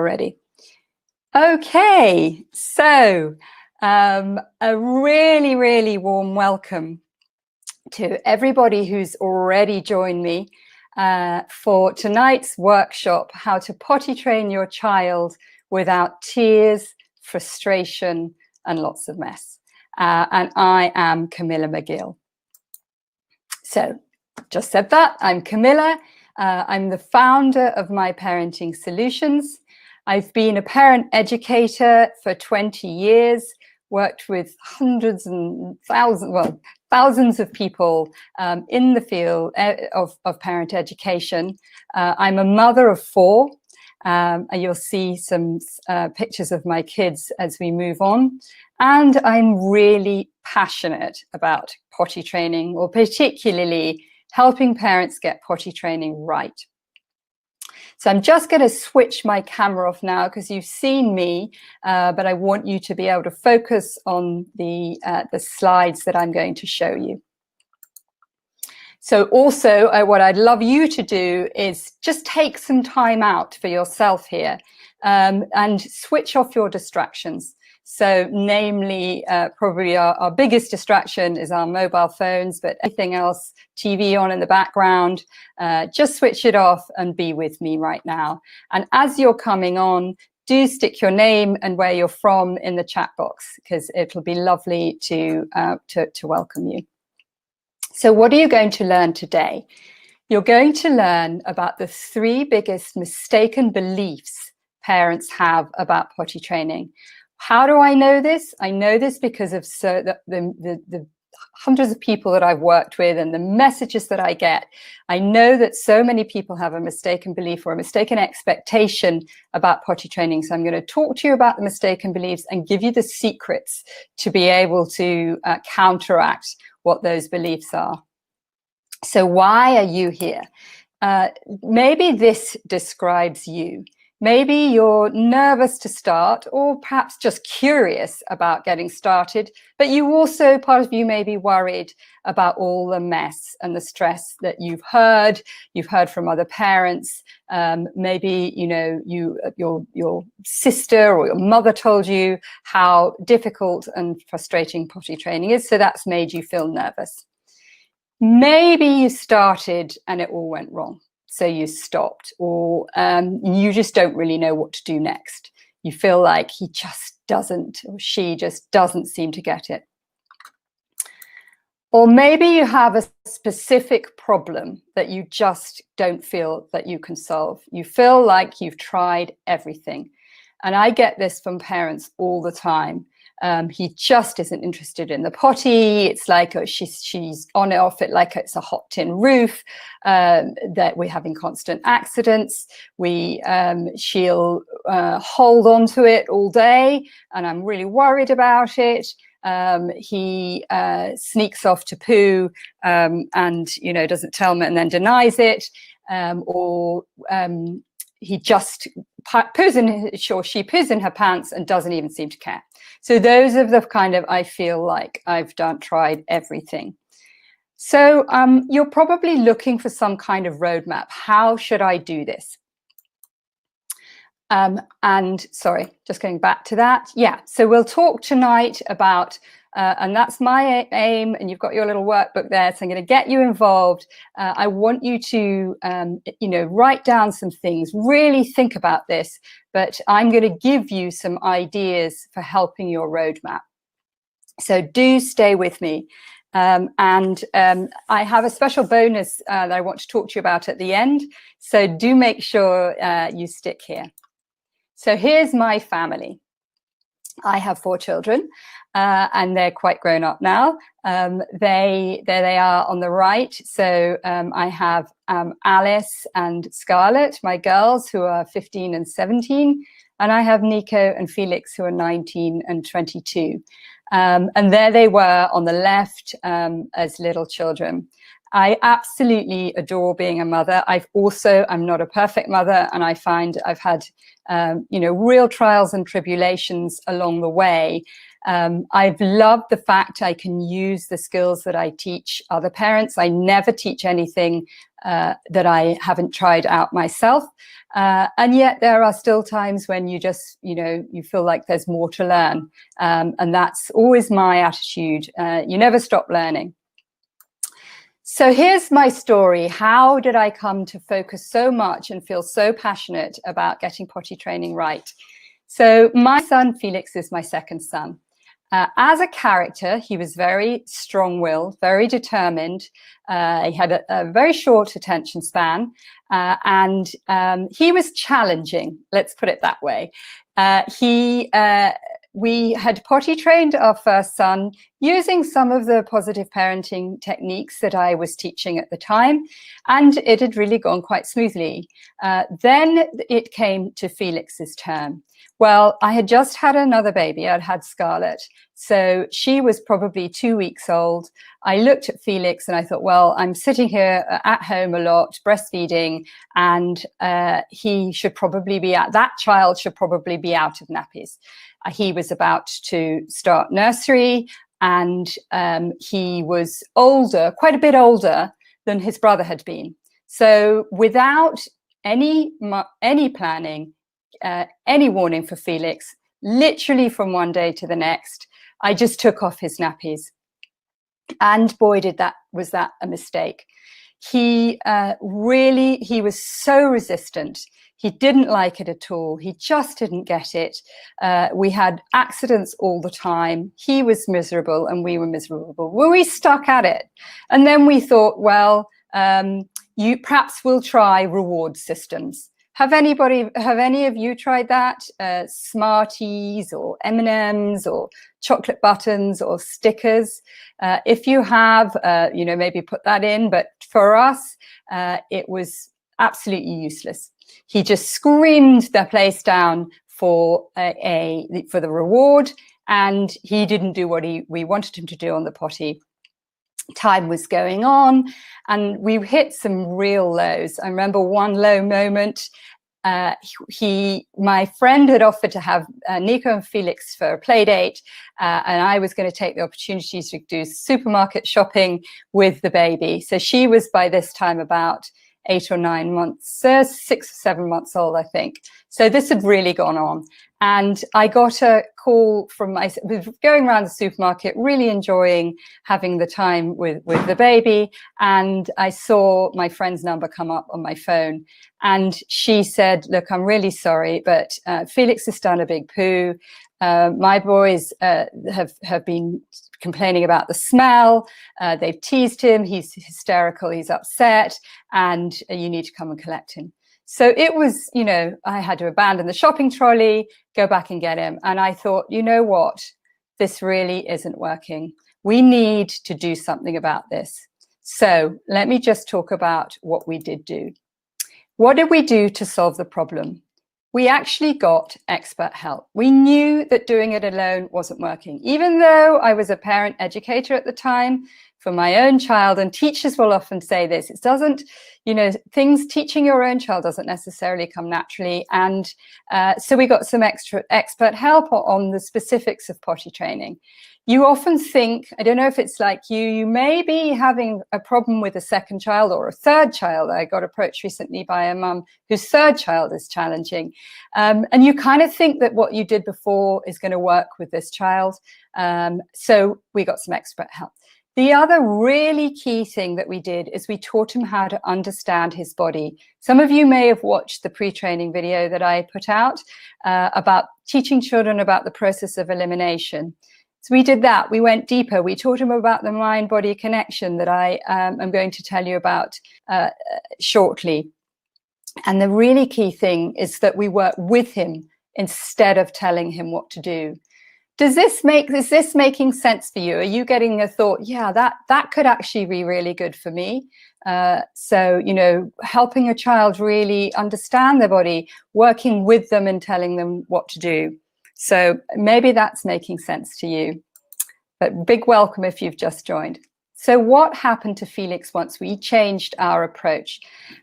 already. Okay, so a really, really warm welcome to everybody who's already joined me for tonight's workshop, How to Potty Train Your Child Without Tears, Frustration, and Lots of Mess. And I am Camilla McGill. So, just said that, I'm Camilla. I'm the founder of My Parenting Solutions. I've been a parent educator for 20 years, worked with hundreds and thousands of people in the field of parent education. I'm a mother of 4. You'll see some pictures of my kids as we move on. And I'm really passionate about potty training, or particularly helping parents get potty training right. So I'm just going to switch my camera off now because you've seen me, but I want you to be able to focus on the slides that I'm going to show you. So also what I'd love you to do is just take some time out for yourself here and switch off your distractions. So namely, probably our biggest distraction is our mobile phones, but anything else, TV on in the background, just switch it off and be with me right now. And as you're coming on, do stick your name and where you're from in the chat box, because it'll be lovely to welcome you. So what are you going to learn today? You're going to learn about the 3 biggest mistaken beliefs parents have about potty training. How do I know this? I know this because of the hundreds of people that I've worked with and the messages that I get. I know that so many people have a mistaken belief or a mistaken expectation about potty training. So I'm going to talk to you about the mistaken beliefs and give you the secrets to be able to counteract what those beliefs are. So why are you here? Maybe this describes you. Maybe you're nervous to start, or perhaps just curious about getting started, but you also, part of you may be worried about all the mess and the stress that you've heard from other parents. Maybe, you know, your sister or your mother told you how difficult and frustrating potty training is, so that's made you feel nervous. Maybe you started and it all went wrong. So you stopped, or you just don't really know what to do next. You feel like he just doesn't, or she just doesn't seem to get it. Or maybe you have a specific problem that you just don't feel that you can solve. You feel like you've tried everything. And I get this from parents all the time. He just isn't interested in the potty. It's like she's on and off it like it's a hot tin roof. That we're having constant accidents. She'll hold on to it all day, and I'm really worried about it. He sneaks off to poo and doesn't tell me and then denies it, he just poos in she poos in her pants and doesn't even seem to care. So those are the kind of, I feel like I've tried everything. So you're probably looking for some kind of roadmap. How should I do this? And sorry, just going back to that. Yeah, so we'll talk tonight about, and that's my aim, and you've got your little workbook there, so I'm going to get you involved. I want you to, write down some things, really think about this, but I'm going to give you some ideas for helping your roadmap. So do stay with me. I have a special bonus that I want to talk to you about at the end, so do make sure you stick here. So here's my family. I have 4 children, and they're quite grown up now. There they are on the right. So I have Alice and Scarlett, my girls, who are 15 and 17. And I have Nico and Felix, who are 19 and 22. And there they were on the left as little children. I absolutely adore being a mother. I'm not a perfect mother, and I find I've had, real trials and tribulations along the way. I've loved the fact I can use the skills that I teach other parents. I never teach anything that I haven't tried out myself. And yet there are still times when you just, you feel like there's more to learn. And that's always my attitude. You never stop learning. So here's my story. How did I come to focus so much and feel so passionate about getting potty training right? So my son Felix is my second son. As a character, he was very strong-willed, very determined. He had a very short attention span, and he was challenging, let's put it that way. We had potty trained our first son using some of the positive parenting techniques that I was teaching at the time, and it had really gone quite smoothly. Then it came to Felix's turn. Well, I had just had another baby. I'd had Scarlett. So she was probably 2 weeks old. I looked at Felix and I thought, well, I'm sitting here at home a lot, breastfeeding, and that child should probably be out of nappies. He was about to start nursery, and he was older, quite a bit older than his brother had been. So without any planning, any warning for Felix, literally from one day to the next, I just took off his nappies. And boy, was that a mistake. He was so resistant. He didn't like it at all. He just didn't get it. We had accidents all the time. He was miserable and we were miserable. Well, we stuck at it. And then we thought, well, perhaps we'll try reward systems. Have any of you tried that? Smarties or M&Ms or chocolate buttons or stickers? If you have, maybe put that in. But for us, it was absolutely useless. He just screamed the place down for the reward, and he didn't do what we wanted him to do on the potty. Time was going on, and we hit some real lows. I remember one low moment. My friend had offered to have Nico and Felix for a play date, and I was going to take the opportunity to do supermarket shopping with the baby. So she was by this time about 8 or 9 months, 6 or 7 months old, I think. So this had really gone on. And I got a call from going around the supermarket, really enjoying having the time with the baby. And I saw my friend's number come up on my phone. And she said, look, I'm really sorry, but Felix has done a big poo. My boys have been complaining about the smell. They've teased him. He's hysterical. He's upset. And you need to come and collect him. So it was, I had to abandon the shopping trolley, go back and get him. And I thought, you know what? This really isn't working. We need to do something about this. So let me just talk about what we did do. What did we do to solve the problem? We actually got expert help. We knew that doing it alone wasn't working. Even though I was a parent educator at the time for my own child, and teachers will often say this, it doesn't, teaching your own child doesn't necessarily come naturally. And so we got some extra expert help on the specifics of potty training. You often think, I don't know if it's like you may be having a problem with a second child or a third child. I got approached recently by a mum whose third child is challenging. And you kind of think that what you did before is going to work with this child. So we got some expert help. The other really key thing that we did is we taught him how to understand his body. Some of you may have watched the pre-training video that I put out about teaching children about the process of elimination. So we did that. We went deeper. We taught him about the mind-body connection that I am going to tell you about shortly. And the really key thing is that we work with him instead of telling him what to do. Is this making sense for you? Are you getting a thought, yeah, that could actually be really good for me? So, helping a child really understand their body, working with them and telling them what to do. So maybe that's making sense to you. But big welcome if you've just joined. So what happened to Felix once we changed our approach?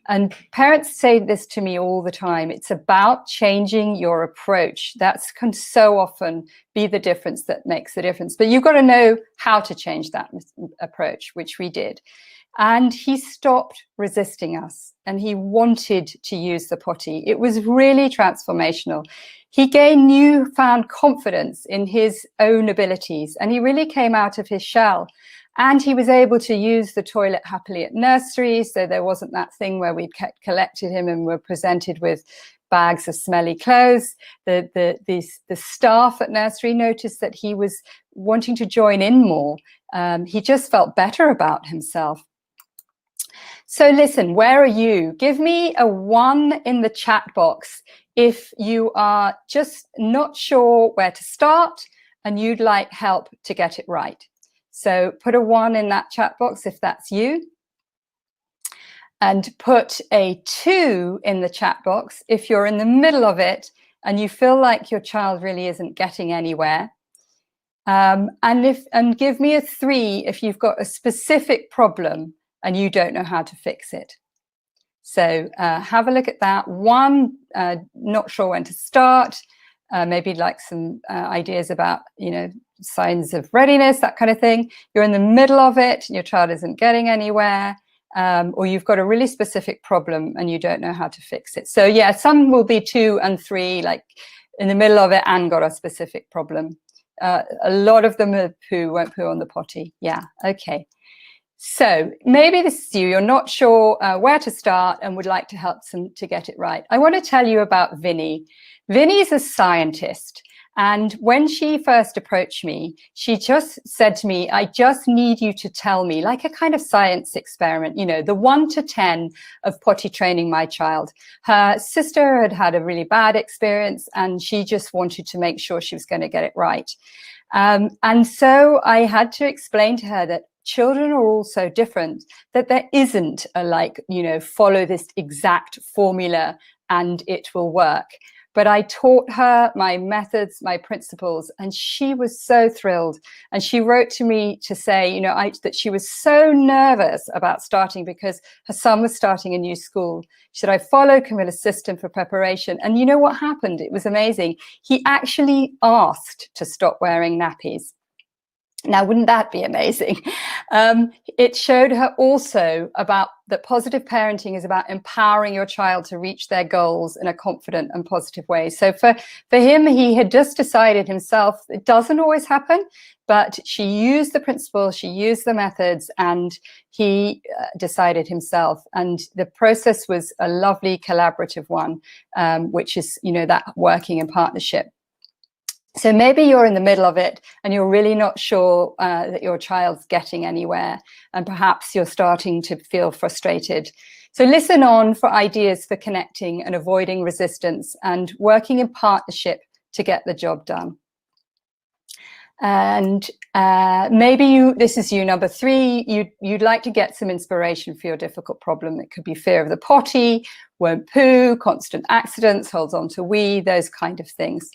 And parents say this to me all the time. It's about changing your approach. That can so often be the difference that makes the difference. But you've got to know how to change that approach, which we did. And he stopped resisting us and he wanted to use the potty. It was really transformational. He gained newfound confidence in his own abilities and he really came out of his shell. And he was able to use the toilet happily at nursery. So there wasn't that thing where we collected him and were presented with bags of smelly clothes. The staff at nursery noticed that he was wanting to join in more. He just felt better about himself. So listen, where are you? Give me a 1 in the chat box if you are just not sure where to start and you'd like help to get it right. So put a 1 in that chat box if that's you. And put a 2 in the chat box if you're in the middle of it and you feel like your child really isn't getting anywhere. And give me a 3 if you've got a specific problem and you don't know how to fix it. So have a look at that. 1, not sure when to start. Maybe like some ideas about, signs of readiness, that kind of thing. You're in the middle of it, and your child isn't getting anywhere, or you've got a really specific problem and you don't know how to fix it. So yeah, some will be 2 and 3, like in the middle of it and got a specific problem. A lot of them are won't poo on the potty. Yeah, okay. So maybe this is you. You're not sure where to start and would like to help some to get it right. I want to tell you about Vinny. Vinny's a scientist. And when she first approached me, she just said to me, I just need you to tell me, like a kind of science experiment, the 1 to 10 of potty training my child. Her sister had had a really bad experience and she just wanted to make sure she was going to get it right. And so I had to explain to her that children are all so different, that there isn't a follow this exact formula and it will work. But I taught her my methods, my principles, and she was so thrilled. And she wrote to me to say, that she was so nervous about starting because her son was starting a new school. She said, I followed Camilla's system for preparation. And you know what happened? It was amazing. He actually asked to stop wearing nappies. Now, wouldn't that be amazing? It showed her also about that positive parenting is about empowering your child to reach their goals in a confident and positive way. So for him, he had just decided himself, it doesn't always happen, but she used the principles, she used the methods, and he decided himself. And the process was a lovely collaborative one, which is, that working in partnership. So maybe you're in the middle of it and you're really not sure that your child's getting anywhere, and perhaps you're starting to feel frustrated. So listen on for ideas for connecting and avoiding resistance and working in partnership to get the job done. And maybe this is you, number 3, you'd like to get some inspiration for your difficult problem. It could be fear of the potty, won't poo, constant accidents, holds on to wee, those kind of things.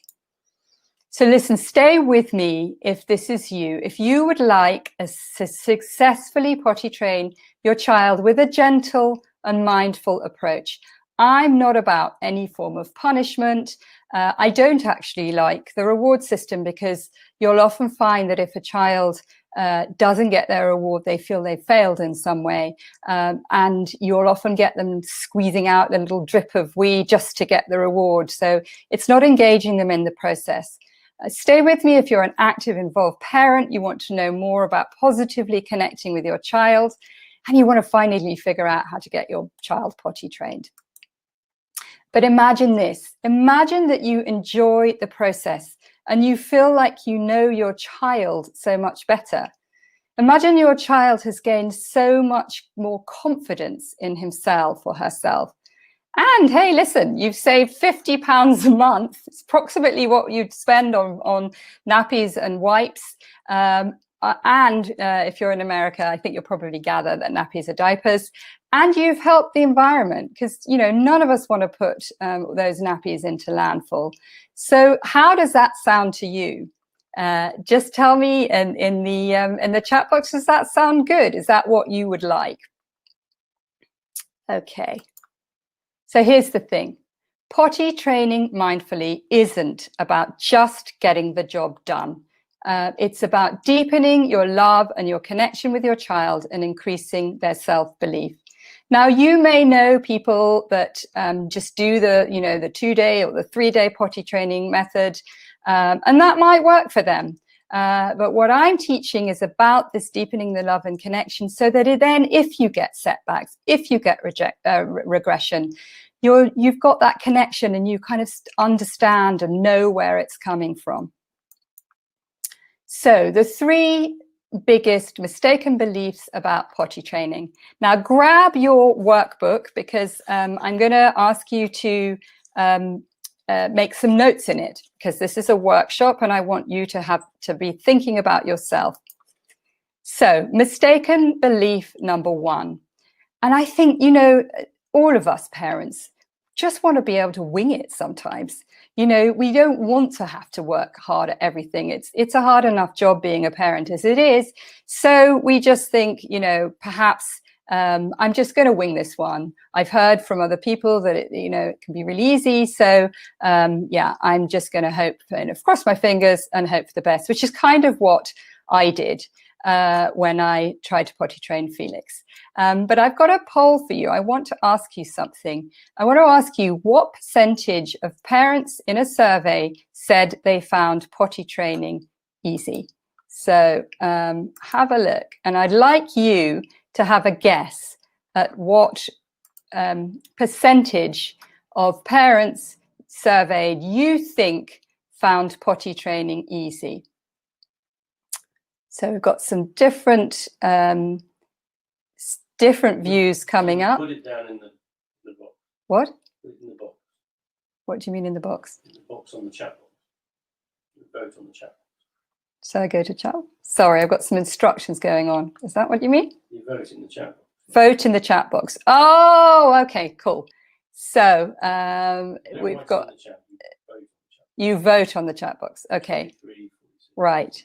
So listen, stay with me if this is you. If you would like to successfully potty train your child with a gentle and mindful approach, I'm not about any form of punishment. I don't actually like the reward system, because you'll often find that if a child doesn't get their reward, they feel they failed in some way. And you'll often get them squeezing out a little drip of wee just to get the reward. So it's not engaging them in the process. Stay with me if you're an active, involved parent, you want to know more about positively connecting with your child, and you want to finally figure out how to get your child potty trained. But imagine this. Imagine that you enjoy the process and you feel like you know your child so much better. Imagine your child has gained so much more confidence in himself or herself. And hey, listen, you've saved £50 a month. It's approximately what you'd spend on nappies and wipes. And if you're in America, I think you'll probably gather that nappies are diapers. And you've helped the environment, because, none of us want to put those nappies into landfill. So how does that sound to you? Just tell me in the chat box, does that sound good? Is that what you would like? Okay. So here's the thing. Potty training mindfully isn't about just getting the job done. It's about deepening your love and your connection with your child and increasing their self-belief. Now, you may know people that just do the 2-day or the 3-day potty training method, and that might work for them. But what I'm teaching is about this deepening the love and connection, so that then, if you get setbacks, if you get regression, you've got that connection and you kind of understand and know where it's coming from. So the 3 biggest mistaken beliefs about potty training. Now grab your workbook, because I'm going to ask you to make some notes in it, because this is a workshop and I want you to be thinking about yourself. So mistaken belief number 1. And I think, all of us parents just want to be able to wing it sometimes. We don't want to have to work hard at everything. It's a hard enough job being a parent as it is. So we just think, perhaps I'm just going to wing this one. I've heard from other people that it can be really easy. So yeah, I'm just going to hope and cross my fingers and hope for the best, which is kind of what I did when I tried to potty train Felix. But I've got a poll for you. I want to ask you something. I want to ask you, what percentage of parents in a survey said they found potty training easy? So have a look. And I'd like you to have a guess at what percentage of parents surveyed you think found potty training easy. So we've got some different views coming up. Put it down in the box. What? Put it in the box. What do you mean in the box? In the box on the chat box. You vote on the chat box. So I go to chat? Sorry, I've got some instructions going on. Is that what you mean? You vote in the chat box. Vote in the chat box. Oh, okay, cool. So we've got... You vote on the chat box. Okay. Right.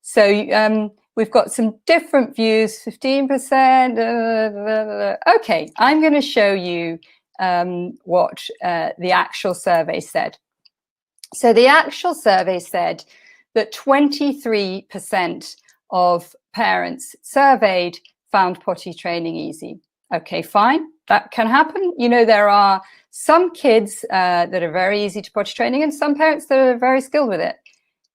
So we've got some different views, 15%. Okay, I'm going to show you what the actual survey said. So the actual survey said that 23% of parents surveyed found potty training easy. Okay, fine, that can happen. There are some kids that are very easy to potty training and some parents that are very skilled with it.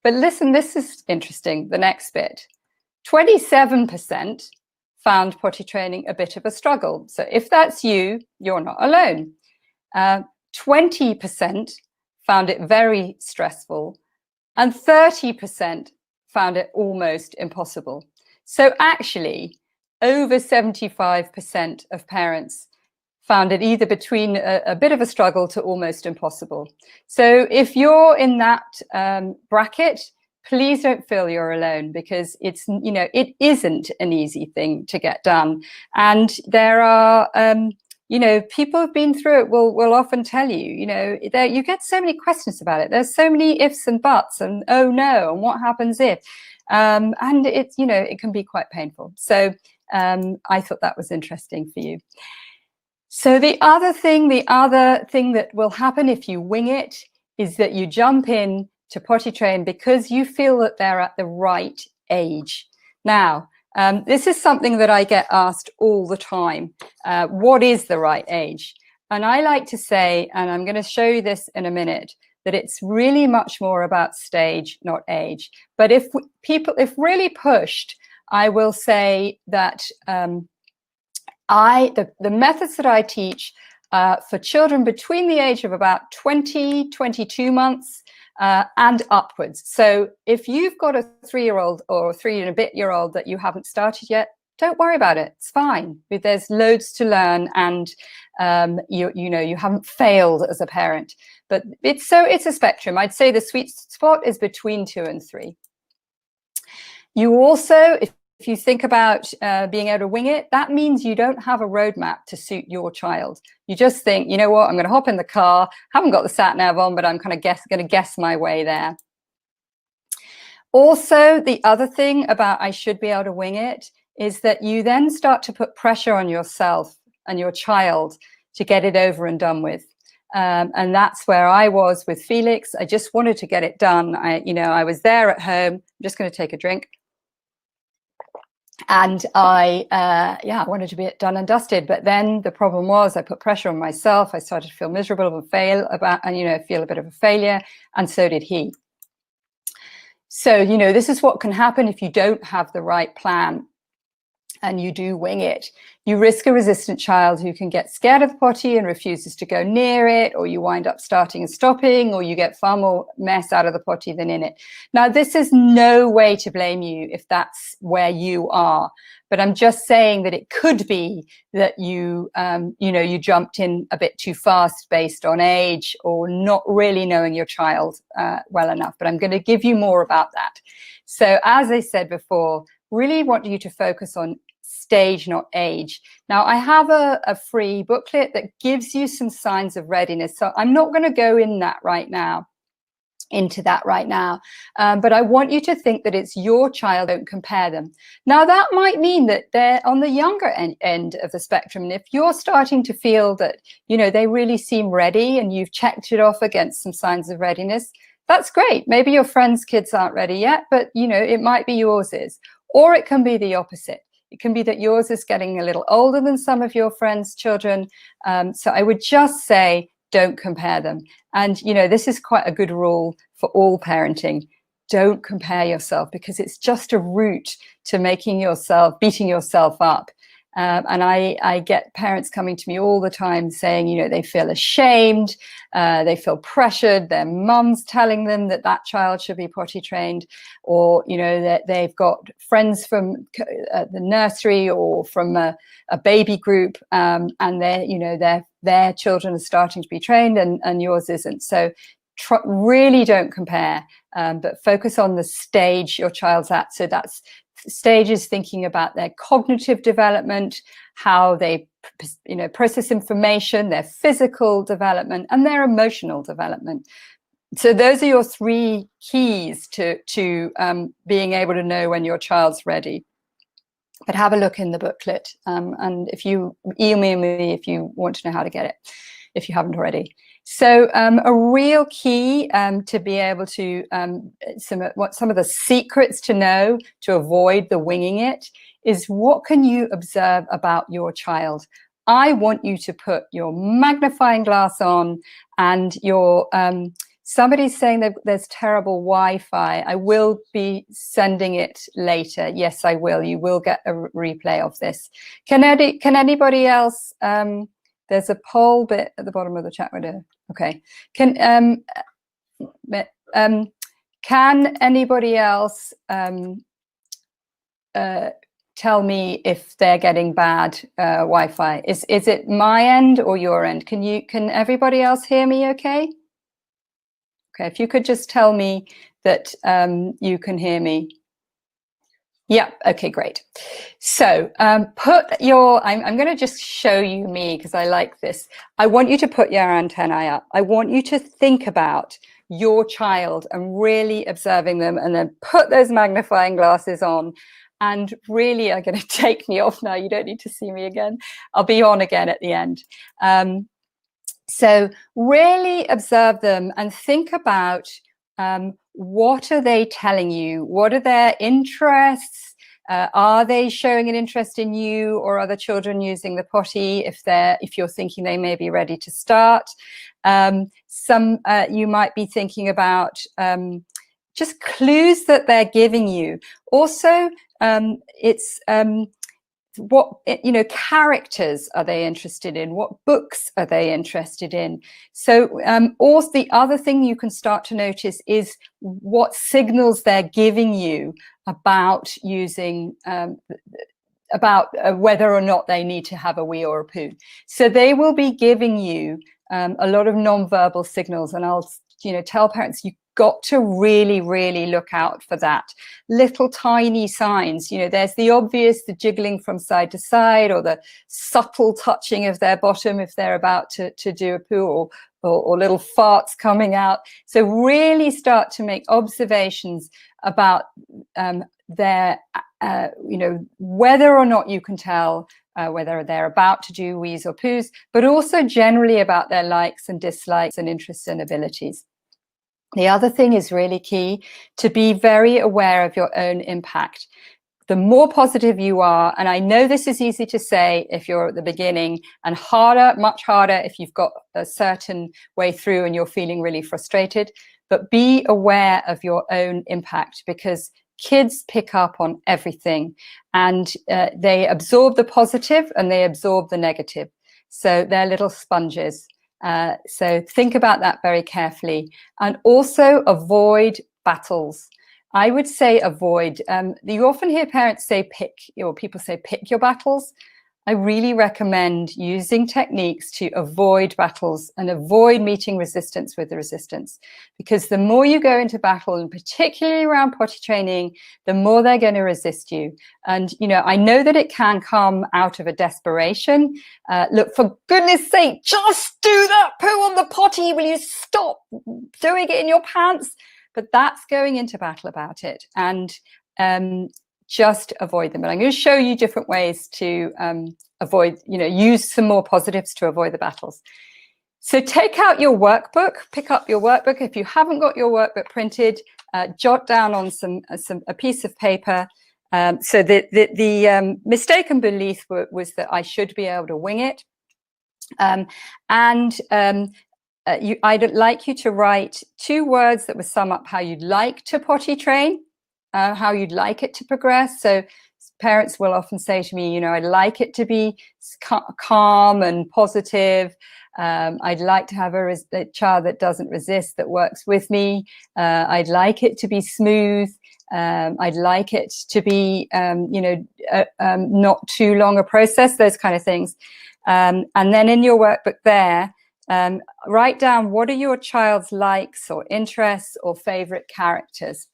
But listen, this is interesting, the next bit. 27% found potty training a bit of a struggle. So if that's you, you're not alone. 20% found it very stressful, and 30% found it almost impossible. So actually, over 75% of parents found it either between a bit of a struggle to almost impossible. So if you're in that bracket, please don't feel you're alone, because it isn't an easy thing to get done. And there are, people who've been through it will often tell you, you get so many questions about it. There's so many ifs and buts and oh no, and what happens if? And it's, it can be quite painful. So I thought that was interesting for you. So the other thing that will happen if you wing it is that you jump in to potty train because you feel that they're at the right age. Now, this is something that I get asked all the time. What is the right age? And I like to say, and I'm going to show you this in a minute, that it's really much more about stage, not age. But if really pushed, I will say that the methods that I teach for children between the age of about 20, 22 months and upwards. So if you've got a 3-year-old or 3 and a bit year old that you haven't started yet, don't worry about it. It's fine. There's loads to learn, and you haven't failed as a parent. But it's a spectrum. I'd say the sweet spot is between 2 and 3. You also, if you think about being able to wing it, that means you don't have a roadmap to suit your child. You just think, you know what, I'm going to hop in the car, haven't got the sat nav on, but I'm kind of going to guess my way there. Also, the other thing about I should be able to wing it is that you then start to put pressure on yourself and your child to get it over and done with. And that's where I was with Felix. I just wanted to get it done. I was there at home. I'm just going to take a drink. And I wanted to be done and dusted. But then the problem was I put pressure on myself. I started to feel miserable and feel a bit of a failure. And so did he. So, this is what can happen if you don't have the right plan and you do wing it. You risk a resistant child who can get scared of the potty and refuses to go near it, or you wind up starting and stopping, or you get far more mess out of the potty than in it. Now, this is no way to blame you if that's where you are, but I'm just saying that it could be that you jumped in a bit too fast based on age or not really knowing your child well enough. But I'm going to give you more about that. So as I said before, really want you to focus on stage, not age. Now, I have a free booklet that gives you some signs of readiness. So I'm not going to go into that right now. But I want you to think that it's your child, don't compare them. Now, that might mean that they're on the younger end of the spectrum. And if you're starting to feel that, they really seem ready and you've checked it off against some signs of readiness, that's great. Maybe your friends' kids aren't ready yet, but, it might be yours is. Or it can be the opposite. It can be that yours is getting a little older than some of your friends' children. So I would just say, don't compare them. And, this is quite a good rule for all parenting. Don't compare yourself, because it's just a route to beating yourself up. And I get parents coming to me all the time saying, they feel ashamed, they feel pressured, their mum's telling them that child should be potty trained, or, that they've got friends from the nursery or from a baby group, and their children are starting to be trained and yours isn't. So really don't compare, but focus on the stage your child's at. So that's stages thinking about their cognitive development, how they process information, their physical development, and their emotional development. So those are your three keys to being able to know when your child's ready. But have a look in the booklet, and if you email me if you want to know how to get it, if you haven't already. So a real key to be able to, some of the secrets to know to avoid the winging it is, what can you observe about your child? I want you to put your magnifying glass on, and your, somebody's saying that there's terrible Wi-Fi. I will be sending it later. Yes, I will. You will get a replay of this. Can anybody else, there's a poll bit at the bottom of the chat window. Okay. Can anybody else tell me if they're getting bad Wi-Fi? Is it my end or your end? Can everybody else hear me okay? Okay, if you could just tell me that you can hear me. Yeah, okay, great. So I'm going to just show you me, because I like this. I want you to put your antennae up. I want you to think about your child and really observing them, and then put those magnifying glasses on. And really are going to take me off now. You don't need to see me again. I'll be on again at the end. So really observe them and think about what are they telling you? What are their interests? Are they showing an interest in you or other children using the potty if you're thinking they may be ready to start? You might be thinking about just clues that they're giving you. Also, what characters are they interested in? What books are they interested in? So also the other thing you can start to notice is what signals they're giving you about using whether or not they need to have a wee or a poo. So they will be giving you a lot of non-verbal signals, and I'll tell parents, you've got to really, really look out for that. Little tiny signs, there's the obvious, the jiggling from side to side, or the subtle touching of their bottom if they're about to do a poo, or little farts coming out. So really start to make observations about their, whether or not you can tell whether they're about to do wheeze or poos, but also generally about their likes and dislikes and interests and abilities. The other thing is really key, to be very aware of your own impact. The more positive you are, and I know this is easy to say if you're at the beginning, and harder, much harder if you've got a certain way through and you're feeling really frustrated, but be aware of your own impact, because kids pick up on everything, and they absorb the positive and they absorb the negative. So they're little sponges. So think about that very carefully, and also avoid battles. I would say avoid. You often hear parents say pick, or people say pick your battles. I really recommend using techniques to avoid battles and avoid meeting resistance with the resistance, because the more you go into battle, and particularly around potty training, the more they're going to resist you. And, I know that it can come out of a desperation. Look, for goodness sake, just do that poo on the potty. Will you stop doing it in your pants? But that's going into battle about it, and just avoid them. And I'm going to show you different ways to avoid, use some more positives to avoid the battles. So take out your workbook, pick up your workbook. If you haven't got your workbook printed, jot down on a piece of paper. So the mistaken belief was that I should be able to wing it. I'd like you to write 2 words that would sum up how you'd like to potty train, how you'd like it to progress. So parents will often say to me, I'd like it to be calm and positive. I'd like to have a child that doesn't resist, that works with me. I'd like it to be smooth. I'd like it to be, not too long a process, those kind of things. And then in your workbook there, write down what are your child's likes or interests or favorite characters,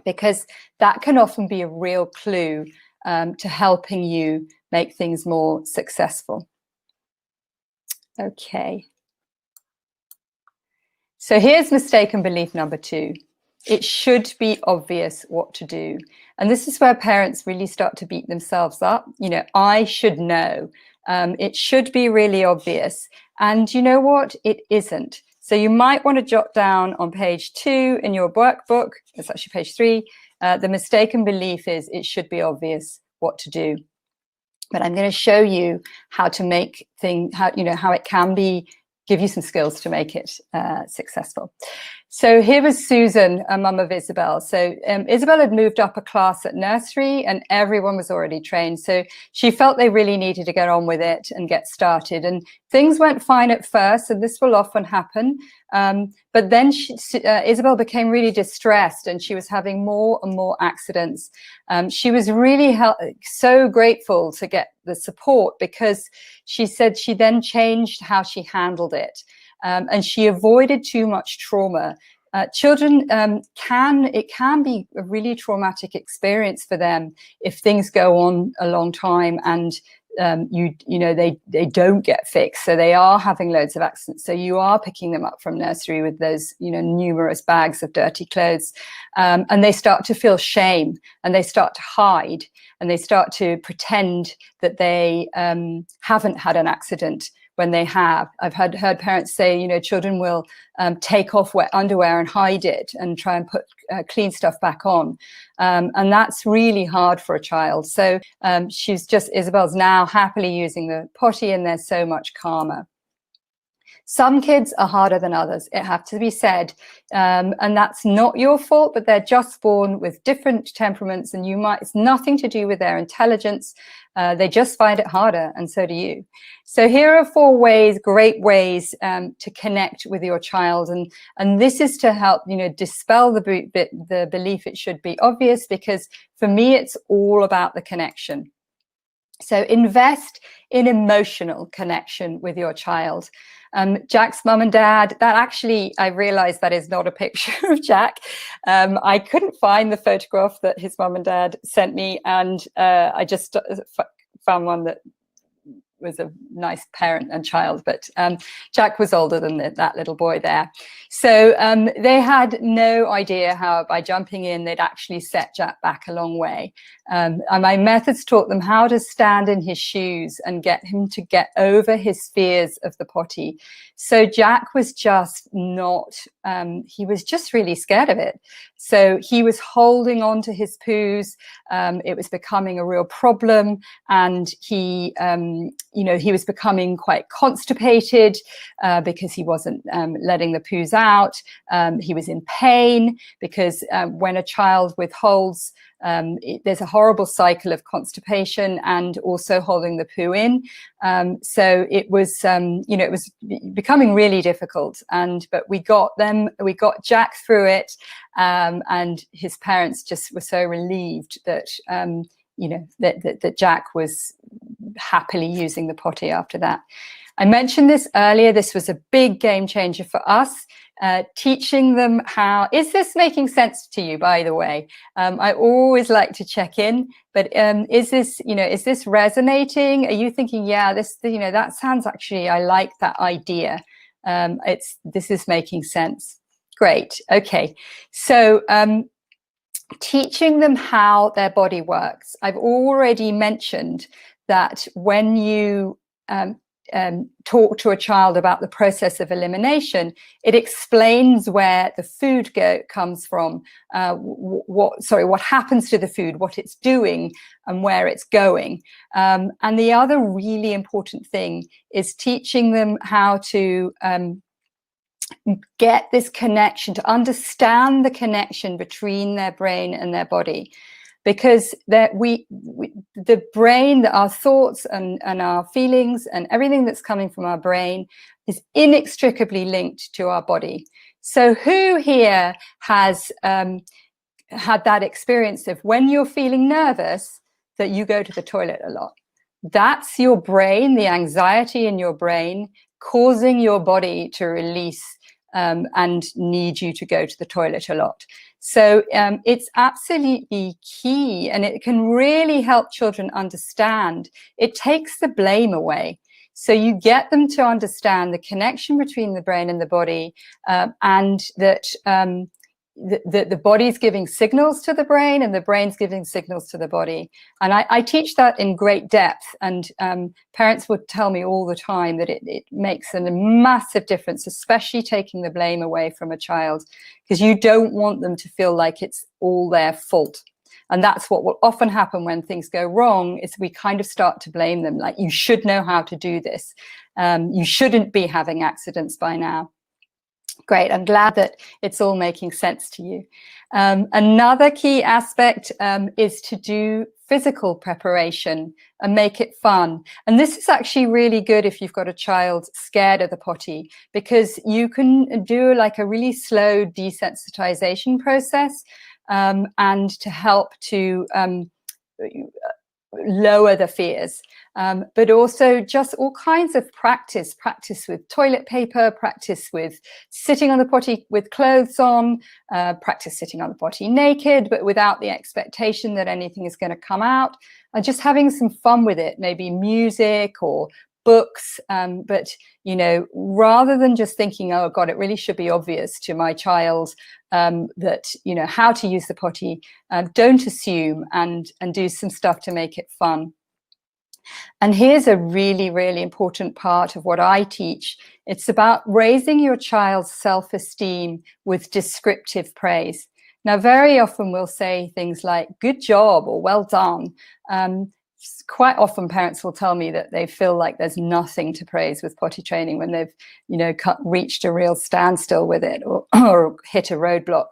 because that can often be a real clue to helping you make things more successful. Okay. So here's mistaken belief number 2. It should be obvious what to do. And this is where parents really start to beat themselves up. I should know. It should be really obvious. And you know what? It isn't. So you might want to jot down on page 2 in your workbook, it's actually page 3, the mistaken belief is it should be obvious what to do. But I'm going to show you how to make how it can be, give you some skills to make it successful. So here was Susan, a mum of Isabel. So Isabel had moved up a class at nursery and everyone was already trained. So she felt they really needed to get on with it and get started. And things went fine at first, and this will often happen. But then Isabel became really distressed and she was having more and more accidents. She was really so grateful to get the support, because she said she then changed how she handled it. And she avoided too much trauma. Children it can be a really traumatic experience for them if things go on a long time and they don't get fixed. So they are having loads of accidents. So you are picking them up from nursery with those numerous bags of dirty clothes, and they start to feel shame and they start to hide and they start to pretend that they haven't had an accident when they have. I've heard parents say, children will take off wet underwear and hide it and try and put clean stuff back on. And that's really hard for a child. So Isabel's now happily using the potty and they're so much calmer. Some kids are harder than others, it has to be said, and that's not your fault, but they're just born with different temperaments, and it's nothing to do with their intelligence. They just find it harder, and so do you. So here are 4 great ways to connect with your child, and this is to help dispel the belief it should be obvious, because for me it's all about the connection. So invest in emotional connection with your child. Jack's mum and dad, I realized that is not a picture of Jack. I couldn't find the photograph that his mum and dad sent me, and I just found one that was a nice parent and child, but Jack was older than that little boy there. So they had no idea how by jumping in they'd actually set Jack back a long way. And my methods taught them how to stand in his shoes and get him to get over his fears of the potty. So Jack was just not, he was just really scared of it. So he was holding on to his poos. It was becoming a real problem, and he, you know, he was becoming quite constipated because he wasn't letting the poos out. He was in pain because when a child withholds, there's a horrible cycle of constipation and also holding the poo in. So it was, you know, it was becoming really difficult. But we got Jack through it, and his parents just were so relieved that, you know, that Jack was happily using the potty after that. I mentioned this earlier. This was a big game changer for us. Teaching them how, is this making sense to you, by the way? I always like to check in, but is this, you know, is this resonating? Are you thinking, yeah, this, you know, that sounds actually, I like that idea. This is making sense. Great. Okay. So teaching them how their body works. I've already mentioned that when you talk to a child about the process of elimination, it explains where the food comes from, what happens to the food, what it's doing, and where it's going. And the other really important thing is teaching them how to get this connection, to understand the connection between their brain and their body. Because the brain, our thoughts and our feelings and everything that's coming from our brain is inextricably linked to our body. So who here has had that experience of when you're feeling nervous that you go to the toilet a lot? That's your brain, the anxiety in your brain causing your body to release and need you to go to the toilet a lot. So it's absolutely key, and it can really help children understand. It takes the blame away. So you get them to understand the connection between the brain and the body, and that the body's giving signals to the brain and the brain's giving signals to the body. And I teach that in great depth, and parents would tell me all the time that it makes a massive difference, especially taking the blame away from a child, because you don't want them to feel like it's all their fault. And that's what will often happen when things go wrong, is we kind of start to blame them, like, you should know how to do this. You shouldn't be having accidents by now. Great. I'm glad that it's all making sense to you. Another key aspect is to do physical preparation and make it fun. And this is actually really good if you've got a child scared of the potty, because you can do like a really slow desensitization process and to help to lower the fears, but also just all kinds of practice with toilet paper, practice with sitting on the potty with clothes on, practice sitting on the potty naked, but without the expectation that anything is going to come out, and just having some fun with it, maybe music or books, but, you know, rather than just thinking, oh God, it really should be obvious to my child that, you know, how to use the potty, don't assume, and do some stuff to make it fun. And here's a really, really important part of what I teach. It's about raising your child's self-esteem with descriptive praise. Now, very often we'll say things like, good job, or well done. Quite often parents will tell me that they feel like there's nothing to praise with potty training when they've, you know, reached a real standstill with it, or hit a roadblock.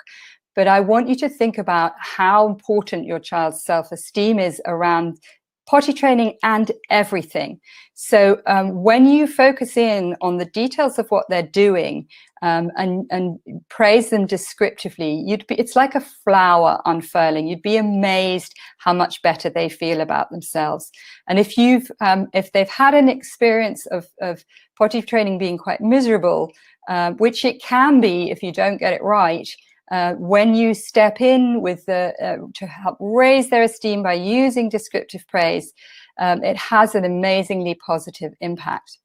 But I want you to think about how important your child's self-esteem is around potty training and everything. So when you focus in on the details of what they're doing, and praise them descriptively, it's like a flower unfurling. You'd be amazed how much better they feel about themselves. And if they've had an experience of potty training being quite miserable, which it can be if you don't get it right, when you step in with to help raise their esteem by using descriptive praise, it has an amazingly positive impact.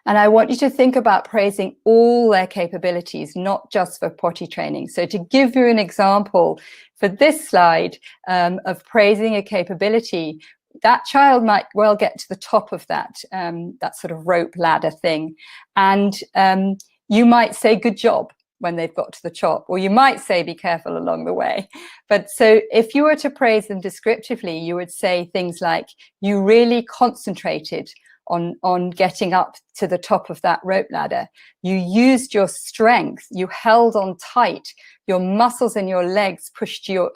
And I want you to think about praising all their capabilities, not just for potty training. So to give you an example for this slide of praising a capability, that child might well get to the top of that, that sort of rope ladder thing. And you might say, good job, when they've got to the top, or you might say, be careful along the way. But so if you were to praise them descriptively, you would say things like, you really concentrated on getting up to the top of that rope ladder. You used your strength, you held on tight, your muscles in your legs pushed you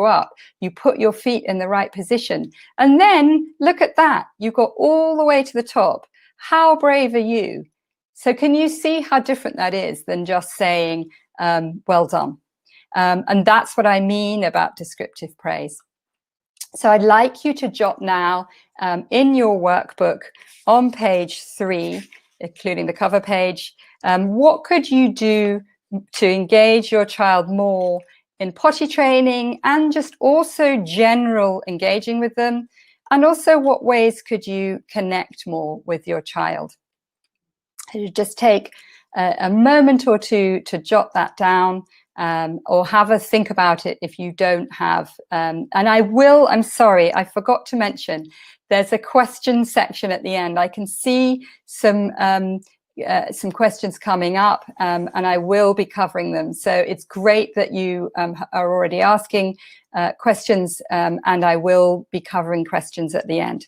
up, you put your feet in the right position. And then look at that, you got all the way to the top. How brave are you? So can you see how different that is than just saying, well done? And that's what I mean about descriptive praise. So I'd like you to jot now in your workbook on page 3, including the cover page, what could you do to engage your child more in potty training and just also general engaging with them? And also what ways could you connect more with your child? You just take a moment or two to jot that down. Or have a think about it if you don't have. And I'm sorry, I forgot to mention, there's a question section at the end. I can see some questions coming up, and I will be covering them. So it's great that you are already asking questions, and I will be covering questions at the end.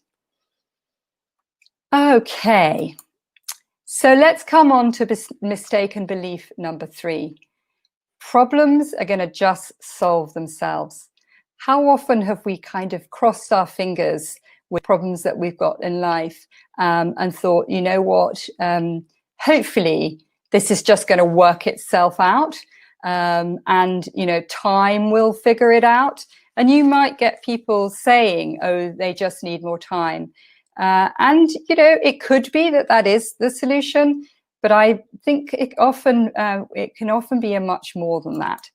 Okay, so let's come on to mistaken belief number 3. Problems are going to just solve themselves. How often have we kind of crossed our fingers with problems that we've got in life and thought, you know what, hopefully this is just going to work itself out, and, you know, time will figure it out. And you might get people saying, oh, they just need more time. And, you know, it could be that that is the solution. But I think it can often be a much more than that.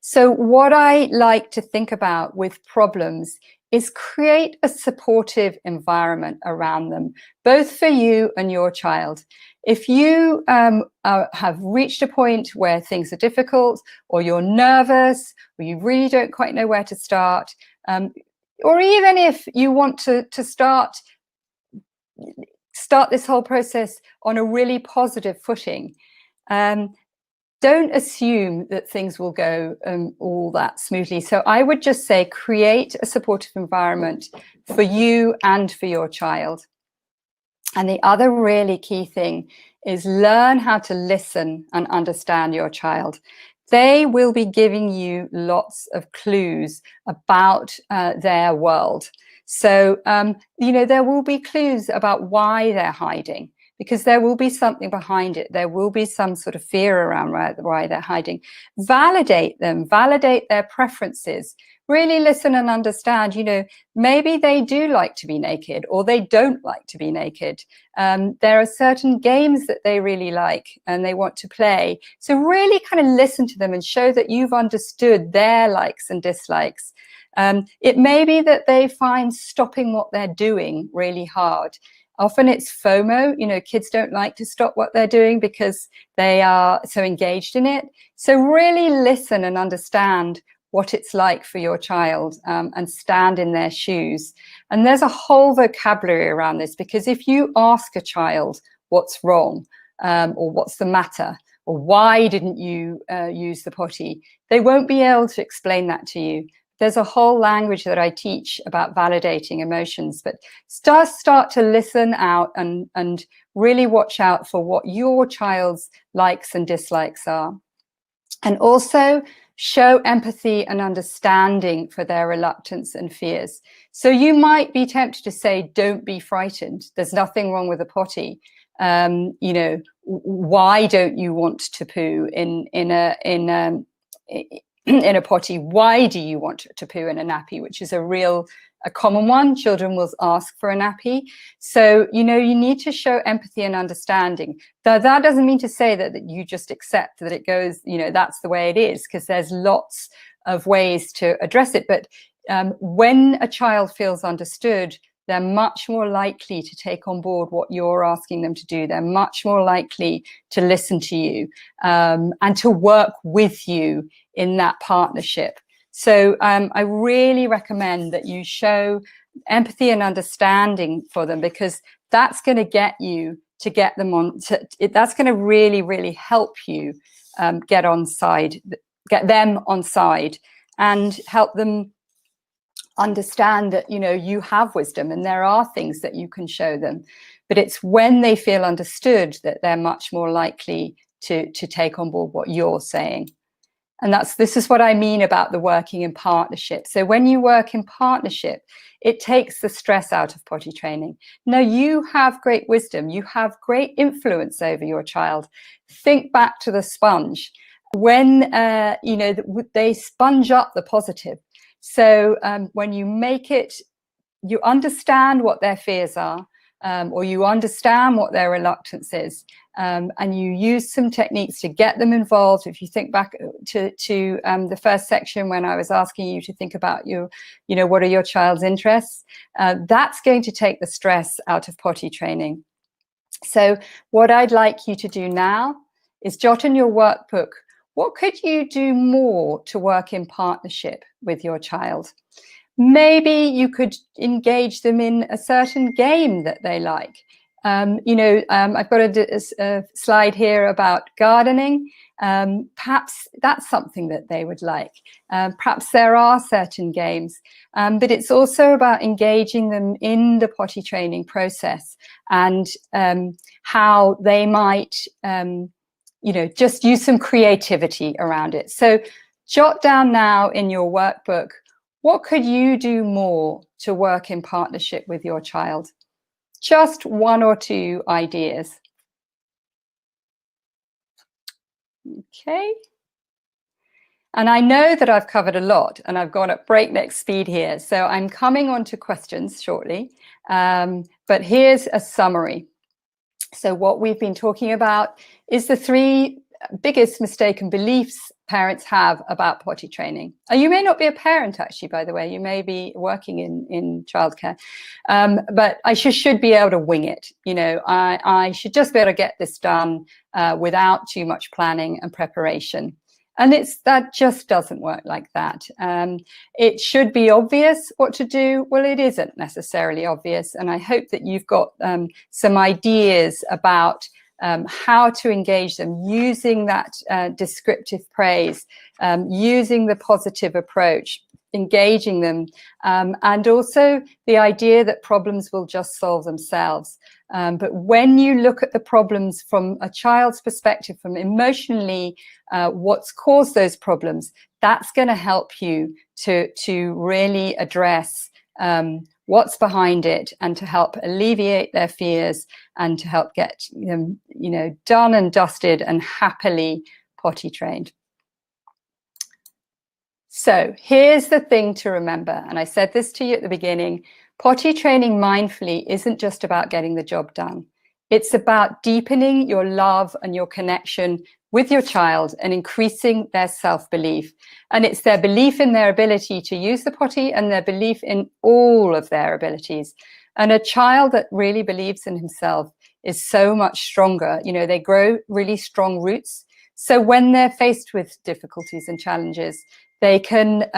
So what I like to think about with problems is create a supportive environment around them, both for you and your child. If you have reached a point where things are difficult, or you're nervous, or you really don't quite know where to start, or even if you want to start this whole process on a really positive footing, don't assume that things will go all that smoothly. So I would just say create a supportive environment for you and for your child. And the other really key thing is learn how to listen and understand your child. They will be giving you lots of clues about their world. So, you know, there will be clues about why they're hiding, because there will be something behind it. There will be some sort of fear around why they're hiding. Validate them, validate their preferences. Really listen and understand, you know, maybe they do like to be naked or they don't like to be naked. There are certain games that they really like and they want to play. So really kind of listen to them and show that you've understood their likes and dislikes. It may be that they find stopping what they're doing really hard. Often it's FOMO, you know, kids don't like to stop what they're doing because they are so engaged in it. So really listen and understand what it's like for your child, and stand in their shoes. And there's a whole vocabulary around this, because if you ask a child what's wrong, or what's the matter, or why didn't you use the potty, they won't be able to explain that to you. There's a whole language that I teach about validating emotions, but start to listen out and really watch out for what your child's likes and dislikes are. And also show empathy and understanding for their reluctance and fears. So you might be tempted to say, don't be frightened. There's nothing wrong with a potty. You know, why don't you want to poo in a potty? Why do you want to poo in a nappy? Which is a common one. Children will ask for a nappy. So, you know, you need to show empathy and understanding. That doesn't mean to say that you just accept that it goes, you know, that's the way it is, because there's lots of ways to address it. But when a child feels understood, they're much more likely to take on board what you're asking them to do. They're much more likely to listen to you and to work with you in that partnership. So I really recommend that you show empathy and understanding for them, because that's going to get you to get them on. That's going to really, really help you get them on side and help them understand that, you know, you have wisdom and there are things that you can show them. But it's when they feel understood that they're much more likely to take on board what you're saying. And this is what I mean about the working in partnership. So when you work in partnership, it takes the stress out of potty training. Now, you have great wisdom. You have great influence over your child. Think back to the sponge. When, you know, they sponge up the positive. So when you make it, you understand what their fears are, or you understand what their reluctance is, and you use some techniques to get them involved. If you think back to the first section when I was asking you to think about you know, what are your child's interests, that's going to take the stress out of potty training. So what I'd like you to do now is jot in your workbook, what could you do more to work in partnership with your child? Maybe you could engage them in a certain game that they like. You know, I've got a slide here about gardening. Perhaps that's something that they would like. Perhaps there are certain games, but it's also about engaging them in the potty training process and how they might, you know, just use some creativity around it. So jot down now in your workbook, what could you do more to work in partnership with your child? Just one or two ideas. Okay. And I know that I've covered a lot and I've gone at breakneck speed here. So I'm coming on to questions shortly. But here's a summary. So what we've been talking about is the 3 biggest mistaken beliefs parents have about potty training. You may not be a parent, actually, by the way. You may be working in childcare, but I should be able to wing it. You know, I should just be able to get this done without too much planning and preparation. And that just doesn't work like that. It should be obvious what to do. Well, it isn't necessarily obvious. And I hope that you've got some ideas about how to engage them using that descriptive praise, using the positive approach, engaging them, and also the idea that problems will just solve themselves. But when you look at the problems from a child's perspective, from emotionally what's caused those problems, that's going to help you to really address what's behind it and to help alleviate their fears and to help get them, you know, done and dusted and happily potty trained. So here's the thing to remember, and I said this to you at the beginning, potty training mindfully isn't just about getting the job done. It's about deepening your love and your connection with your child and increasing their self-belief. And it's their belief in their ability to use the potty and their belief in all of their abilities. And a child that really believes in himself is so much stronger. You know, they grow really strong roots. So when they're faced with difficulties and challenges, they can,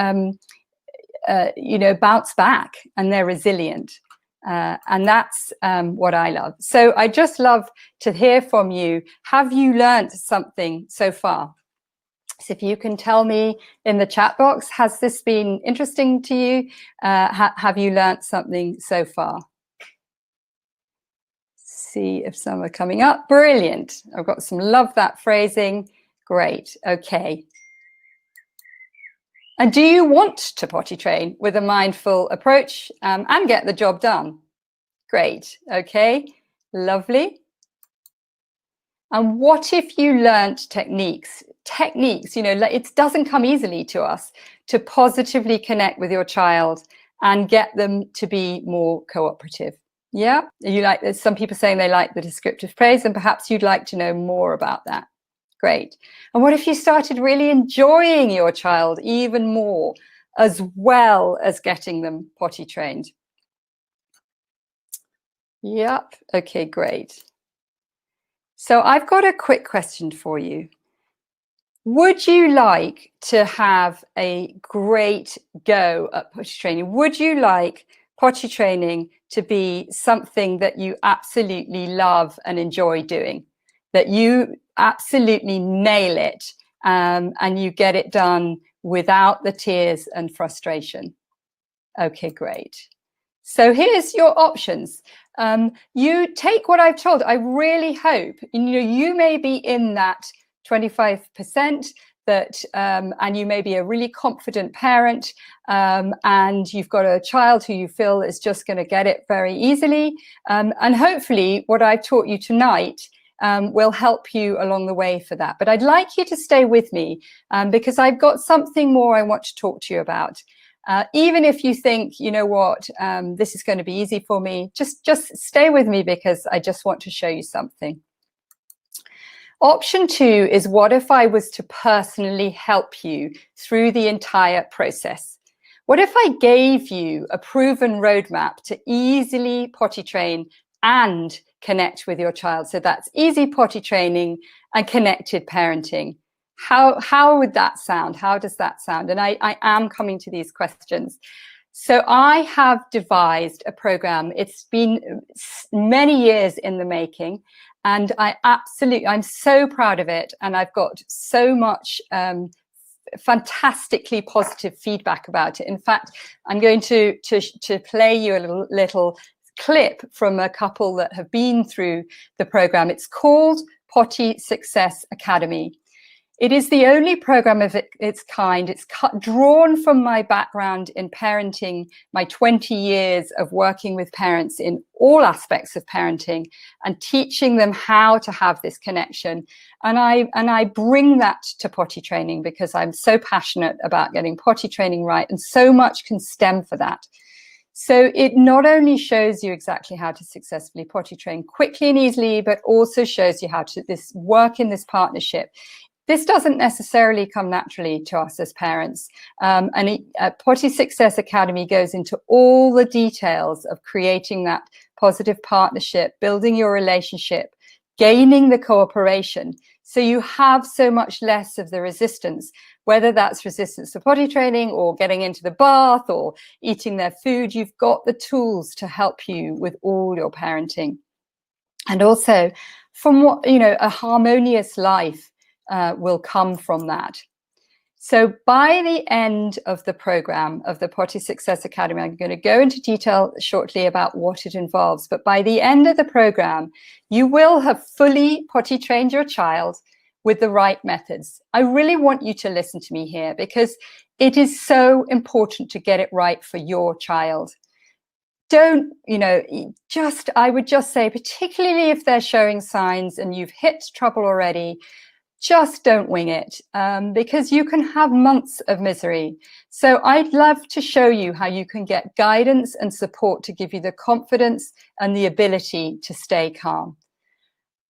you know, bounce back and they're resilient. And that's what I love. So I just love to hear from you. Have you learned something so far? So if you can tell me in the chat box, has this been interesting to you? Have you learned something so far? See if some are coming up. Brilliant. I've got some love that phrasing. Great. Okay. And do you want to potty train with a mindful approach and get the job done? Great. Okay. Lovely. And what if you learnt techniques, you know, it doesn't come easily to us to positively connect with your child and get them to be more cooperative. Yeah. You like, there's some people saying they like the descriptive praise, and perhaps you'd like to know more about that. Great. And what if you started really enjoying your child even more? as well as getting them potty trained. Yep. Okay, great. So I've got a quick question for you. Would you like to have a great go at potty training? Would you like potty training to be something that you absolutely love and enjoy doing? That you absolutely nail it and you get it done without the tears and frustration? Okay, great. So here's your options. You take what I've told. I really hope, you may be in that 25% that, and you may be a really confident parent, and you've got a child who you feel is just going to get it very easily. And hopefully what I've taught you tonight will help you along the way for that. But I'd like you to stay with me because I've got something more I want to talk to you about. Even if you think, you know what, this is going to be easy for me, just stay with me because I just want to show you something. Option 2 is, what if I was to personally help you through the entire process? What if I gave you a proven roadmap to easily potty train and connect with your child? So that's easy potty training and connected parenting. How would that sound? How does that sound? And I am coming to these questions. So I have devised a program. It's been many years in the making, and I'm so proud of it. And I've got so much fantastically positive feedback about it. In fact, I'm going to play you a little clip from a couple that have been through the program. It's called POTTY Success Academy. It is the only program of its kind. It's drawn from my background in parenting, my 20 years of working with parents in all aspects of parenting and teaching them how to have this connection. And I bring that to potty training because I'm so passionate about getting potty training right, and so much can stem for that. So it not only shows you exactly how to successfully potty train quickly and easily, but also shows you how to work in this partnership. This doesn't necessarily come naturally to us as parents. Potty Success Academy goes into all the details of creating that positive partnership, building your relationship, gaining the cooperation. So you have so much less of the resistance, whether that's resistance to potty training or getting into the bath or eating their food. You've got the tools to help you with all your parenting. And also from a harmonious life will come from that. So by the end of the program of the Potty Success Academy, I'm going to go into detail shortly about what it involves, but by the end of the program, you will have fully potty trained your child with the right methods. I really want you to listen to me here because it is so important to get it right for your child. Don't, I would just say, particularly if they're showing signs and you've hit trouble already, just don't wing it because you can have months of misery. So I'd love to show you how you can get guidance and support to give you the confidence and the ability to stay calm.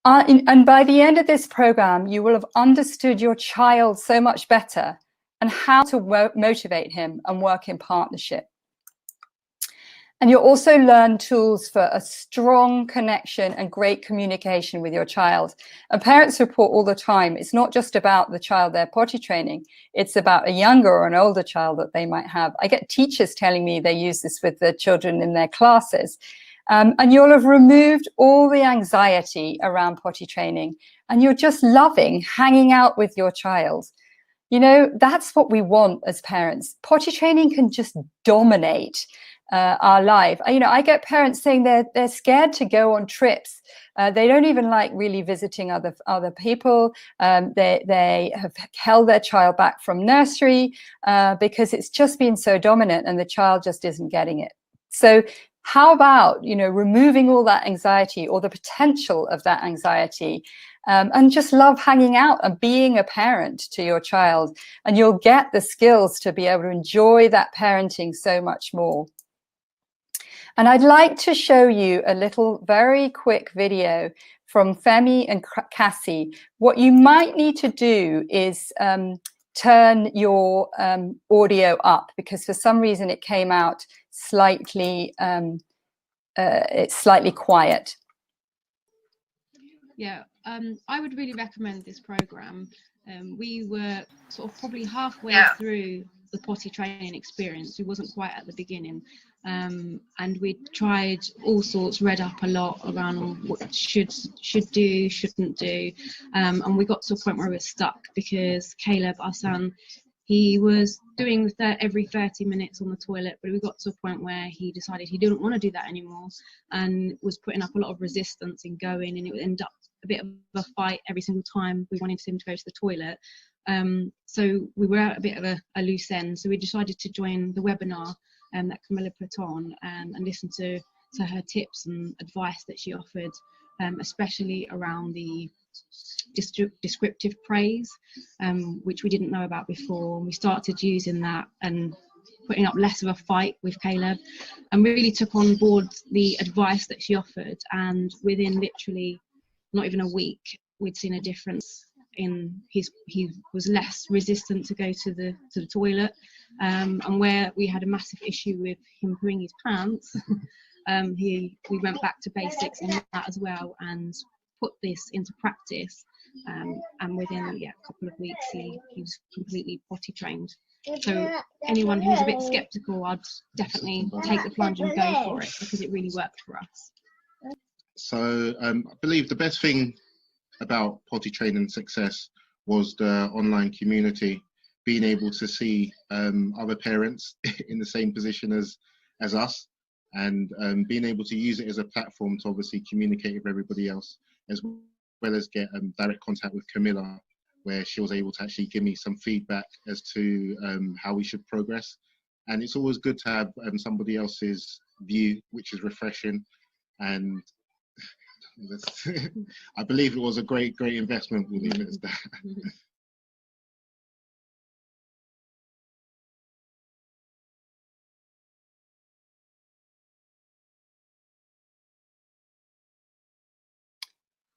And by the end of this program, you will have understood your child so much better and how to motivate him and work in partnership. And you'll also learn tools for a strong connection and great communication with your child. And parents report all the time, it's not just about the child they're potty training, it's about a younger or an older child that they might have. I get teachers telling me they use this with the children in their classes. And you'll have removed all the anxiety around potty training, and you're just loving hanging out with your child. That's what we want as parents. Potty training can just dominate our life. I get parents saying they're scared to go on trips. They don't even like really visiting other people. They have held their child back from nursery because it's just been so dominant and the child just isn't getting it. So how about, removing all that anxiety or the potential of that anxiety and just love hanging out and being a parent to your child, and you'll get the skills to be able to enjoy that parenting so much more. And I'd like to show you a little very quick video from Femi and Cassie. What you might need to do is turn your audio up, because for some reason it came out slightly, it's slightly quiet. Yeah, I would really recommend this program. We were sort of probably halfway through the potty training experience. We wasn't quite at the beginning, and we tried all sorts, read up a lot around what should do, shouldn't do, and we got to a point where we were stuck because Caleb, our son, he was doing every 30 minutes on the toilet, but we got to a point where he decided he didn't want to do that anymore and was putting up a lot of resistance in going, and it would end up a bit of a fight every single time we wanted him to go to the toilet. So we were at a bit of a loose end, so we decided to join the webinar that Camilla put on and listen to her tips and advice that she offered, especially around the descriptive praise, which we didn't know about before. We started using that and putting up less of a fight with Caleb, and really took on board the advice that she offered, and within literally not even a week we'd seen a difference in he was less resistant to go to the toilet, and where we had a massive issue with him pooing his pants, we went back to basics in that as well and put this into practice, and within a couple of weeks he was completely potty trained. So anyone who's a bit skeptical, I'd definitely take the plunge and go for it, because it really worked for us. So I believe the best thing about potty training success was the online community, being able to see other parents in the same position as us, and being able to use it as a platform to obviously communicate with everybody else, as well as get direct contact with Camilla, where she was able to actually give me some feedback as to how we should progress. And it's always good to have somebody else's view, which is refreshing. And I believe it was a great investment. We'll leave it as that.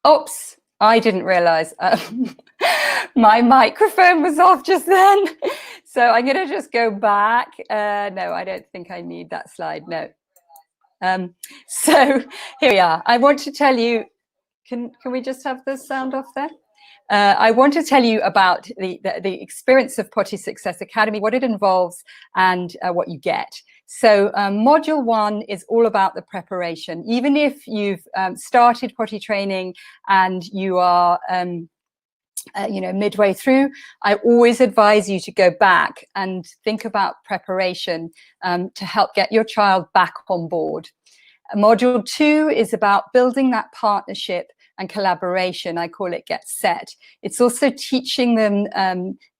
Oops, I didn't realize my microphone was off just then. So I'm going to just go back. No, I don't think I need that slide. No. So here we are. I want to tell you, can we just have the sound off there? I want to tell you about the experience of Potty Success Academy, what it involves, and what you get. So module 1 is all about the preparation. Even if you've started potty training and you are midway through, I always advise you to go back and think about preparation to help get your child back on board. Module 2 is about building that partnership and collaboration. I call it Get Set. It's also teaching them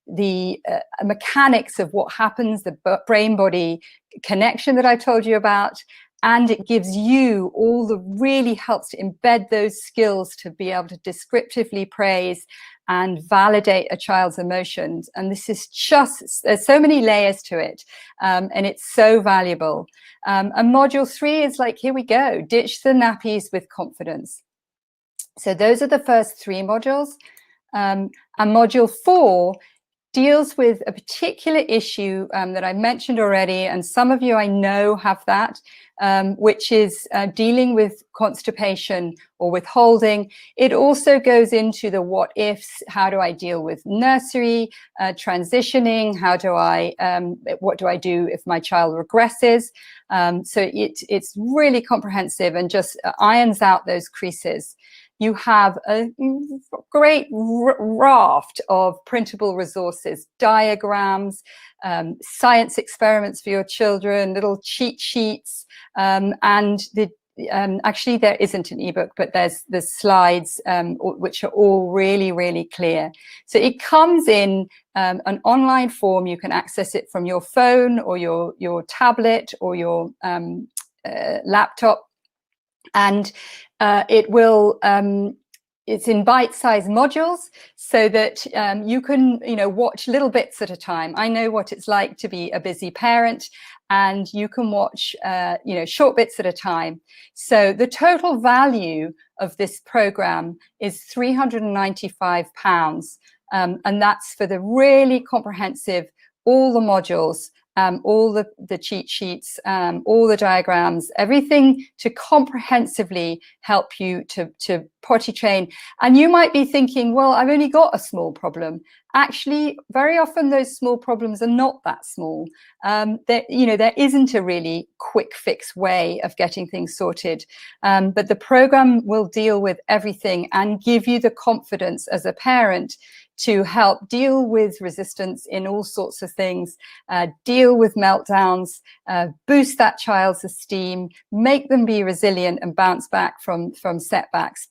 the mechanics of what happens, the brain-body connection that I told you about, and it gives you all the really helps to embed those skills to be able to descriptively praise and validate a child's emotions. And this is just, there's so many layers to it, and it's so valuable. And module 3 is like, here we go, ditch the nappies with confidence. So those are the first 3 modules. And module 4 deals with a particular issue that I mentioned already, and some of you I know have that, which is dealing with constipation or withholding. It also goes into the what ifs. How do I deal with nursery, transitioning? How do I, what do I do if my child regresses? So it's really comprehensive and just irons out those creases. You have a great raft of printable resources, diagrams, science experiments for your children, little cheat sheets, and actually there isn't an ebook, but there's the slides which are all really, really clear. So it comes in an online form. You can access it from your phone or your tablet or your laptop. And it will, it's in bite-sized modules so that you can, watch little bits at a time. I know what it's like to be a busy parent, and you can watch, short bits at a time. So the total value of this program is £395. and that's for the really comprehensive, all the modules, all the cheat sheets, all the diagrams, everything to comprehensively help you to potty train. And you might be thinking, well, I've only got a small problem. Actually, very often those small problems are not that small. There isn't a really quick fix way of getting things sorted, but the program will deal with everything and give you the confidence as a parent to help deal with resistance in all sorts of things, deal with meltdowns, boost that child's esteem, make them be resilient and bounce back from setbacks.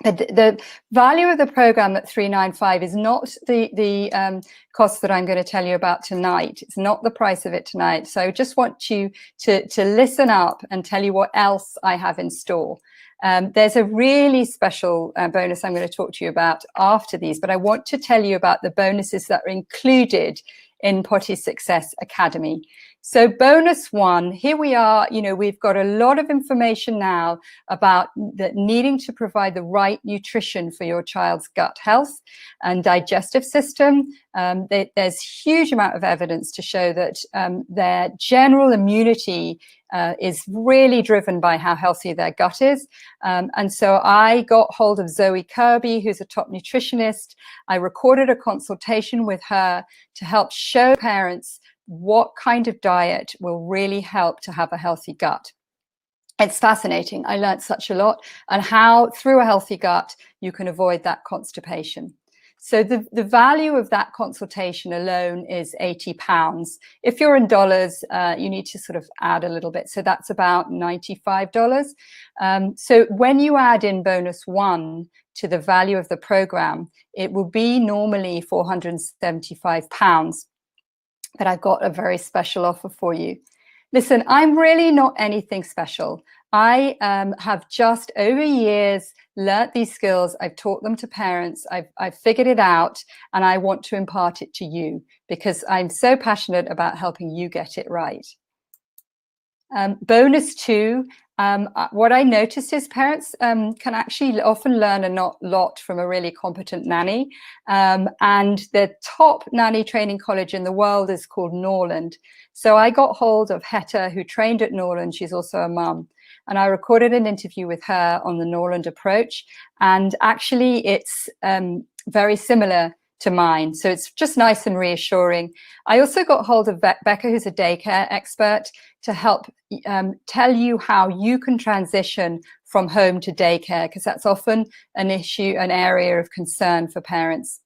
The value of the program at $395 is not the cost that I'm going to tell you about tonight. It's not the price of it tonight. So I just want you to listen up and tell you what else I have in store. There's a really special bonus I'm going to talk to you about after these, but I want to tell you about the bonuses that are included in Potty Success Academy. So bonus one, here we are, we've got a lot of information now about needing to provide the right nutrition for your child's gut health and digestive system. There's huge amount of evidence to show that their general immunity is really driven by how healthy their gut is. And so I got hold of Zoe Kirby, who's a top nutritionist. I recorded a consultation with her to help show parents what kind of diet will really help to have a healthy gut. It's fascinating. I learned such a lot, and how through a healthy gut you can avoid that constipation. So the value of that consultation alone is £80. If you're in dollars, you need to sort of add a little bit. So that's about $95. So when you add in bonus one to the value of the program, it will be normally £475. But I've got a very special offer for you. Listen, I'm really not anything special. I have just over years learnt these skills. I've taught them to parents. I've figured it out, and I want to impart it to you because I'm so passionate about helping you get it right. Bonus two, what I noticed is parents can actually often learn a lot from a really competent nanny. And the top nanny training college in the world is called Norland. So I got hold of Hetta, who trained at Norland. She's also a mum. And I recorded an interview with her on the Norland approach. And actually, it's very similar to mine. So it's just nice and reassuring. I also got hold of Becca, who's a daycare expert, to help tell you how you can transition from home to daycare, because that's often an issue, an area of concern for parents.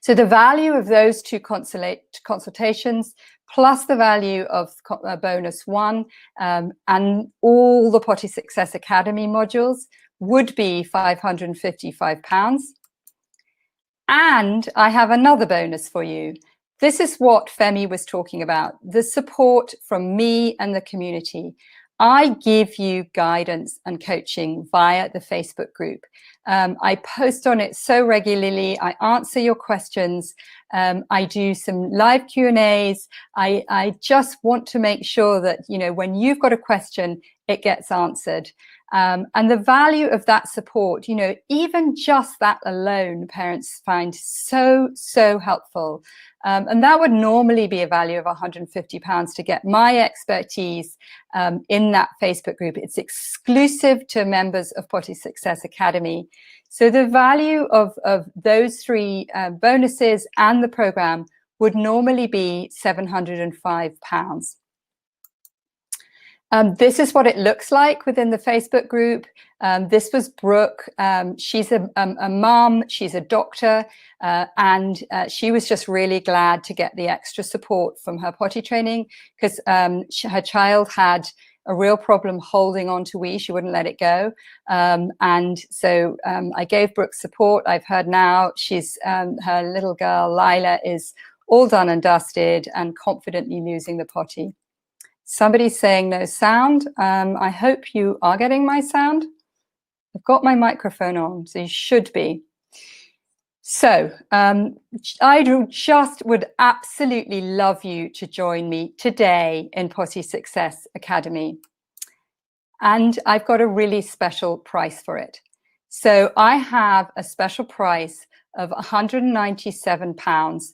So the value of those two consultations, plus the value of bonus one and all the Potty Success Academy modules, would be £555. And I have another bonus for you. This is what Femi was talking about, the support from me and the community. I give you guidance and coaching via the Facebook group. I post on it so regularly. I answer your questions. I do some live Q&As. I just want to make sure that, when you've got a question, it gets answered. And the value of that support, even just that alone, parents find so helpful. And that would normally be a value of £150 to get my expertise in that Facebook group. It's exclusive to members of Potty Success Academy. So the value of those three bonuses and the program would normally be £705. This is what it looks like within the Facebook group. This was Brooke. She's a mum, she's a doctor, and she was just really glad to get the extra support from her potty training because her child had a real problem holding on to wee. She wouldn't let it go. And so I gave Brooke support. I've heard now she's her little girl, Lila, is all done and dusted and confidently using the potty. Somebody's saying no sound. I hope you are getting my sound. I've got my microphone on, so you should be. So I just would absolutely love you to join me today in Potty Success Academy. And I've got a really special price for it. So I have a special price of £197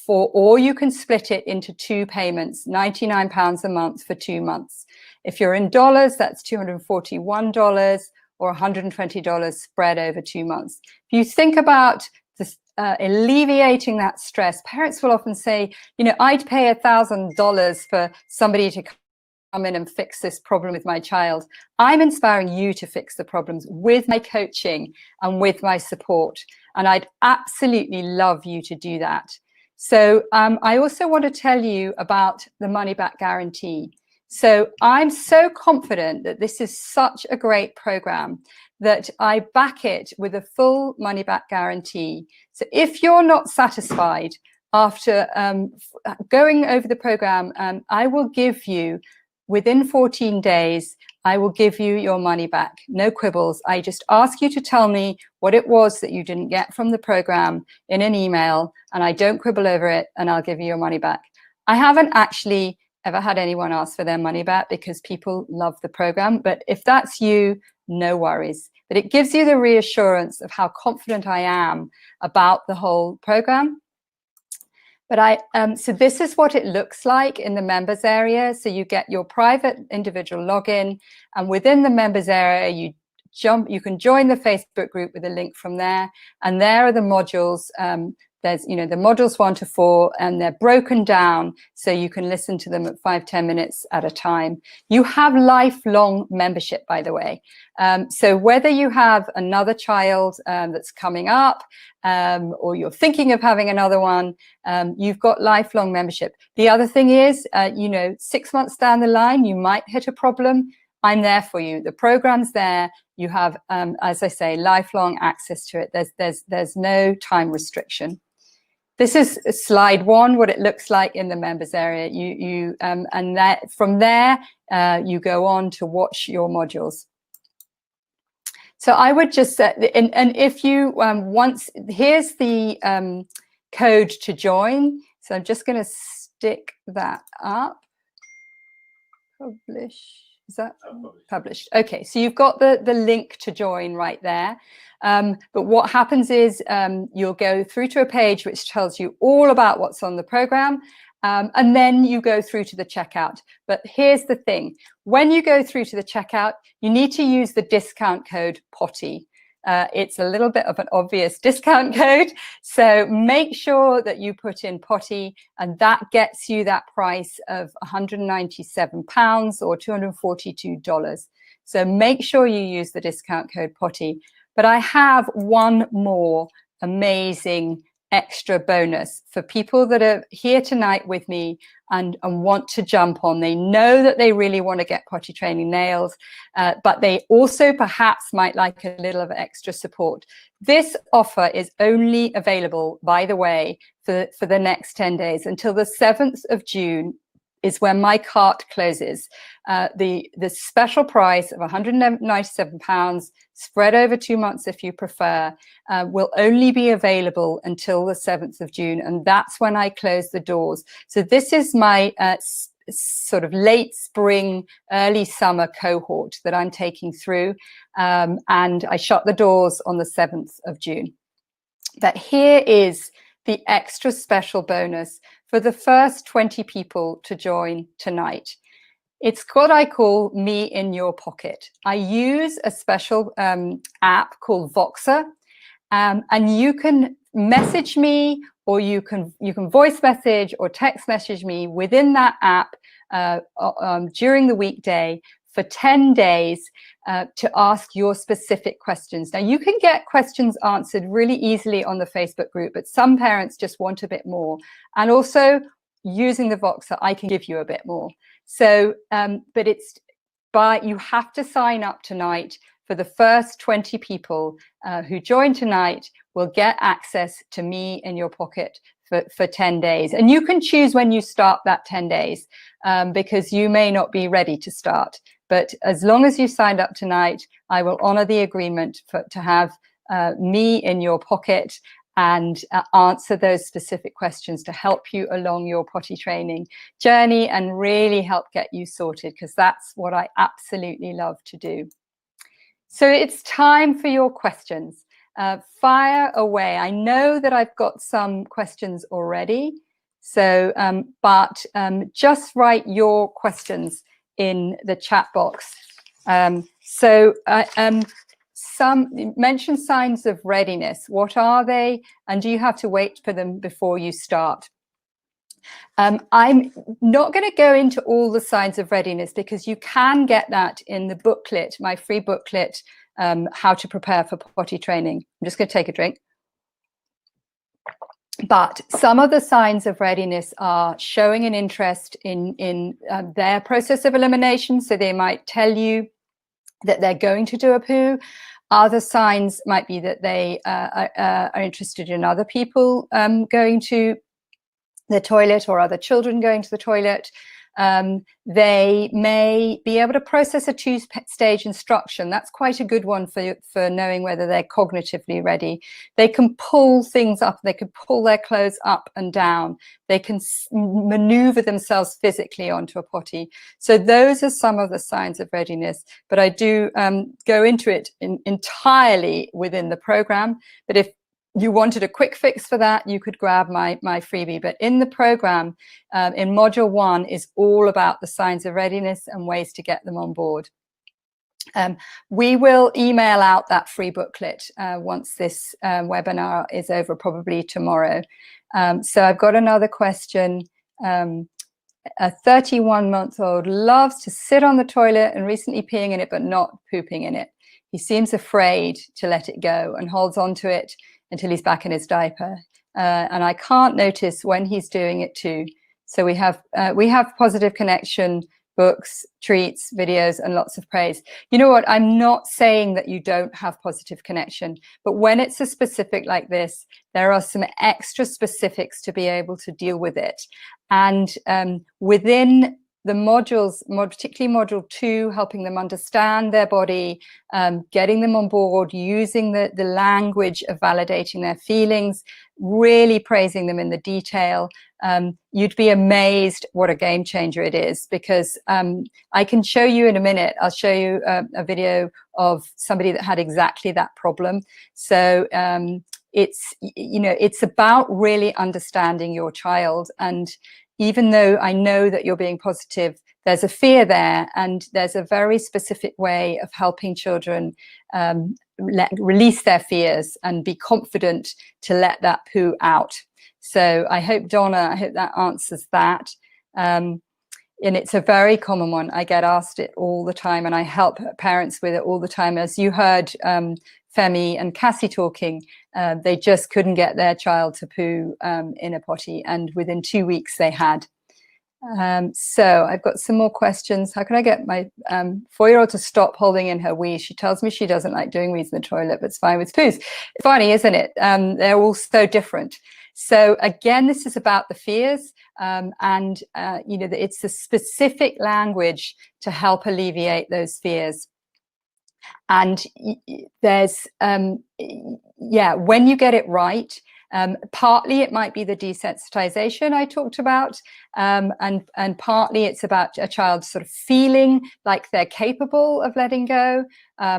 or you can split it into 2 payments, £99 a month for 2 months. If you're in dollars, that's $241 or $120 spread over 2 months. If you think about this, alleviating that stress, parents will often say, you know, I'd pay $1,000 for somebody to come in and fix this problem with my child. I'm inspiring you to fix the problems with my coaching and with my support. And I'd absolutely love you to do that. So I also want to tell you about the money back guarantee. So I'm so confident that this is such a great program that I back it with a full money back guarantee. So if you're not satisfied after going over the program, I will give you, within 14 days, I will give you your money back. No quibbles. I just ask you to tell me what it was that you didn't get from the program in an email, and I don't quibble over it, and I'll give you your money back. I haven't actually ever had anyone ask for their money back because people love the program, but if that's you, no worries. But it gives you the reassurance of how confident I am about the whole program. But so this is what it looks like in the members area. So you get your private individual login, and within the members area, you can join the Facebook group with a link from there. And there are the modules. There's, you know, the modules 1 to 4, and they're broken down so you can listen to them at 5-10 minutes at a time. You have lifelong membership, by the way. So whether you have another child that's coming up, or you're thinking of having another one, you've got lifelong membership. The other thing is, you know, 6 months down the line, you might hit a problem. I'm there for you. The program's there. You have, as I say, lifelong access to it. There's no time restriction. This is slide 1, what it looks like in the members area. And that from there, you go on to watch your modules. So I would just, and if you here's the code to join. So I'm just going to stick that up. Publish. Is that published? Okay, so you've got the link to join right there. But what happens is you'll go through to a page which tells you all about what's on the program, and then you go through to the checkout. But here's the thing. When you go through to the checkout, you need to use the discount code POTTY. It's a little bit of an obvious discount code, so make sure that you put in POTTY, and that gets you that price of £197 or $242. So make sure you use the discount code POTTY. But I have one more amazing extra bonus for people that are here tonight with me and want to jump on. They know that they really want to get potty training nailed, but they also perhaps might like a little of extra support. This offer is only available, by the way, for the next 10 days until the 7th of June is when my cart closes. The special price of £197 spread over 2 months if you prefer will only be available until the 7th of June, and that's when I close the doors. So this is my sort of late spring, early summer cohort that I'm taking through, and I shut the doors on the 7th of June. But here is the extra special bonus for the first 20 people to join tonight. It's what I call Me in Your Pocket. I use a special app called Voxer, and you can message me, or you can voice message or text message me within that app during the weekday for 10 days to ask your specific questions. Now, you can get questions answered really easily on the Facebook group, but some parents just want a bit more. And also, using the Voxer, I can give you a bit more. So, but you have to sign up tonight. For the first 20 people who join tonight will get access to Me in Your Pocket for 10 days. And you can choose when you start that 10 days because you may not be ready to start. But as long as you signed up tonight, I will honor the agreement to have Me in Your Pocket and answer those specific questions to help you along your potty training journey and really help get you sorted, because that's what I absolutely love to do. So it's time for your questions. fire away. I know that I've got some questions already, so but just write your questions in the chat box. Some mention signs of readiness. What are they, and do you have to wait for them before you start? I'm not going to go into all the signs of readiness because you can get that in the booklet, my free booklet, How to Prepare for Potty Training. I'm just going to take a drink. But some of the signs of readiness are showing an interest in their process of elimination. So they might tell you that they're going to do a poo. Other signs might be that they are interested in other people going to the toilet or other children going to the toilet. They may be able to process a two-stage instruction. That's quite a good one for knowing whether they're cognitively ready. They can pull things up. They can pull their clothes up and down. They can maneuver themselves physically onto a potty. So those are some of the signs of readiness. But I do go into it entirely within the program. But if you wanted a quick fix for that, you could grab my freebie. But in the program, in module 1 is all about the signs of readiness and ways to get them on board. We will email out that free booklet once this webinar is over, probably tomorrow. So I've got another question. A 31-month-old loves to sit on the toilet and recently peeing in it, but not pooping in it. He seems afraid to let it go and holds on to it until he's back in his diaper. And I can't notice when he's doing it too. So we have positive connection, books, treats, videos, and lots of praise. You know what? I'm not saying that you don't have positive connection, but when it's a specific like this, there are some extra specifics to be able to deal with it. And within the modules, particularly module 2, helping them understand their body, getting them on board, using the language of validating their feelings, really praising them in the detail. You'd be amazed what a game changer it is, because I can show you in a minute. I'll show you a video of somebody that had exactly that problem. So it's about really understanding your child. And even though I know that you're being positive, there's a fear there, and there's a very specific way of helping children release their fears and be confident to let that poo out. So I hope, Donna, I hope that answers that. And it's a very common one. I get asked it all the time, and I help parents with it all the time. As you heard Femi and Cassie talking, they just couldn't get their child to poo in a potty, and within 2 weeks they had. So I've got some more questions. How can I get my 4-year-old to stop holding in her wee? She tells me she doesn't like doing wees in the toilet, but it's fine with poos. It's funny, isn't it? They're all so different. So again, this is about the fears, it's the specific language to help alleviate those fears. And there's, when you get it right, partly it might be the desensitization I talked about, and partly it's about a child sort of feeling like they're capable of letting go.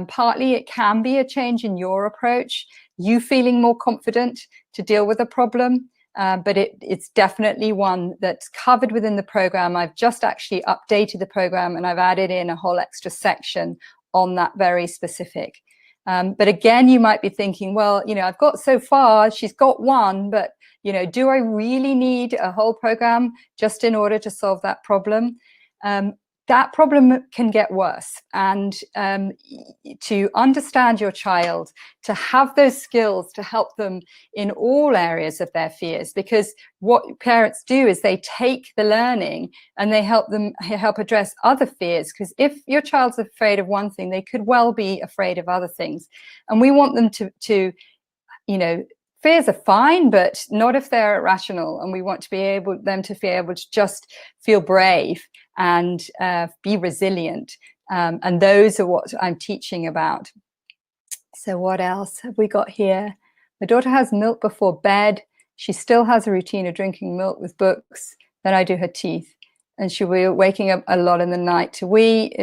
Partly it can be a change in your approach, you feeling more confident to deal with a problem. But it's definitely one that's covered within the program. I've just actually updated the program, and I've added in a whole extra section on that very specific. But again, you might be thinking, well, I've got so far, she's got one, but, do I really need a whole program just in order to solve that problem? That problem can get worse. And to understand your child, to have those skills to help them in all areas of their fears, because what parents do is they take the learning and they help address other fears. Because if your child's afraid of one thing, they could well be afraid of other things. And we want them to fears are fine, but not if they're irrational. And we want to be them to be able to just feel brave and be resilient. And those are what I'm teaching about. So what else have we got here? My daughter has milk before bed. She still has a routine of drinking milk with books. Then I do her teeth. And she'll be waking up a lot in the night to wee.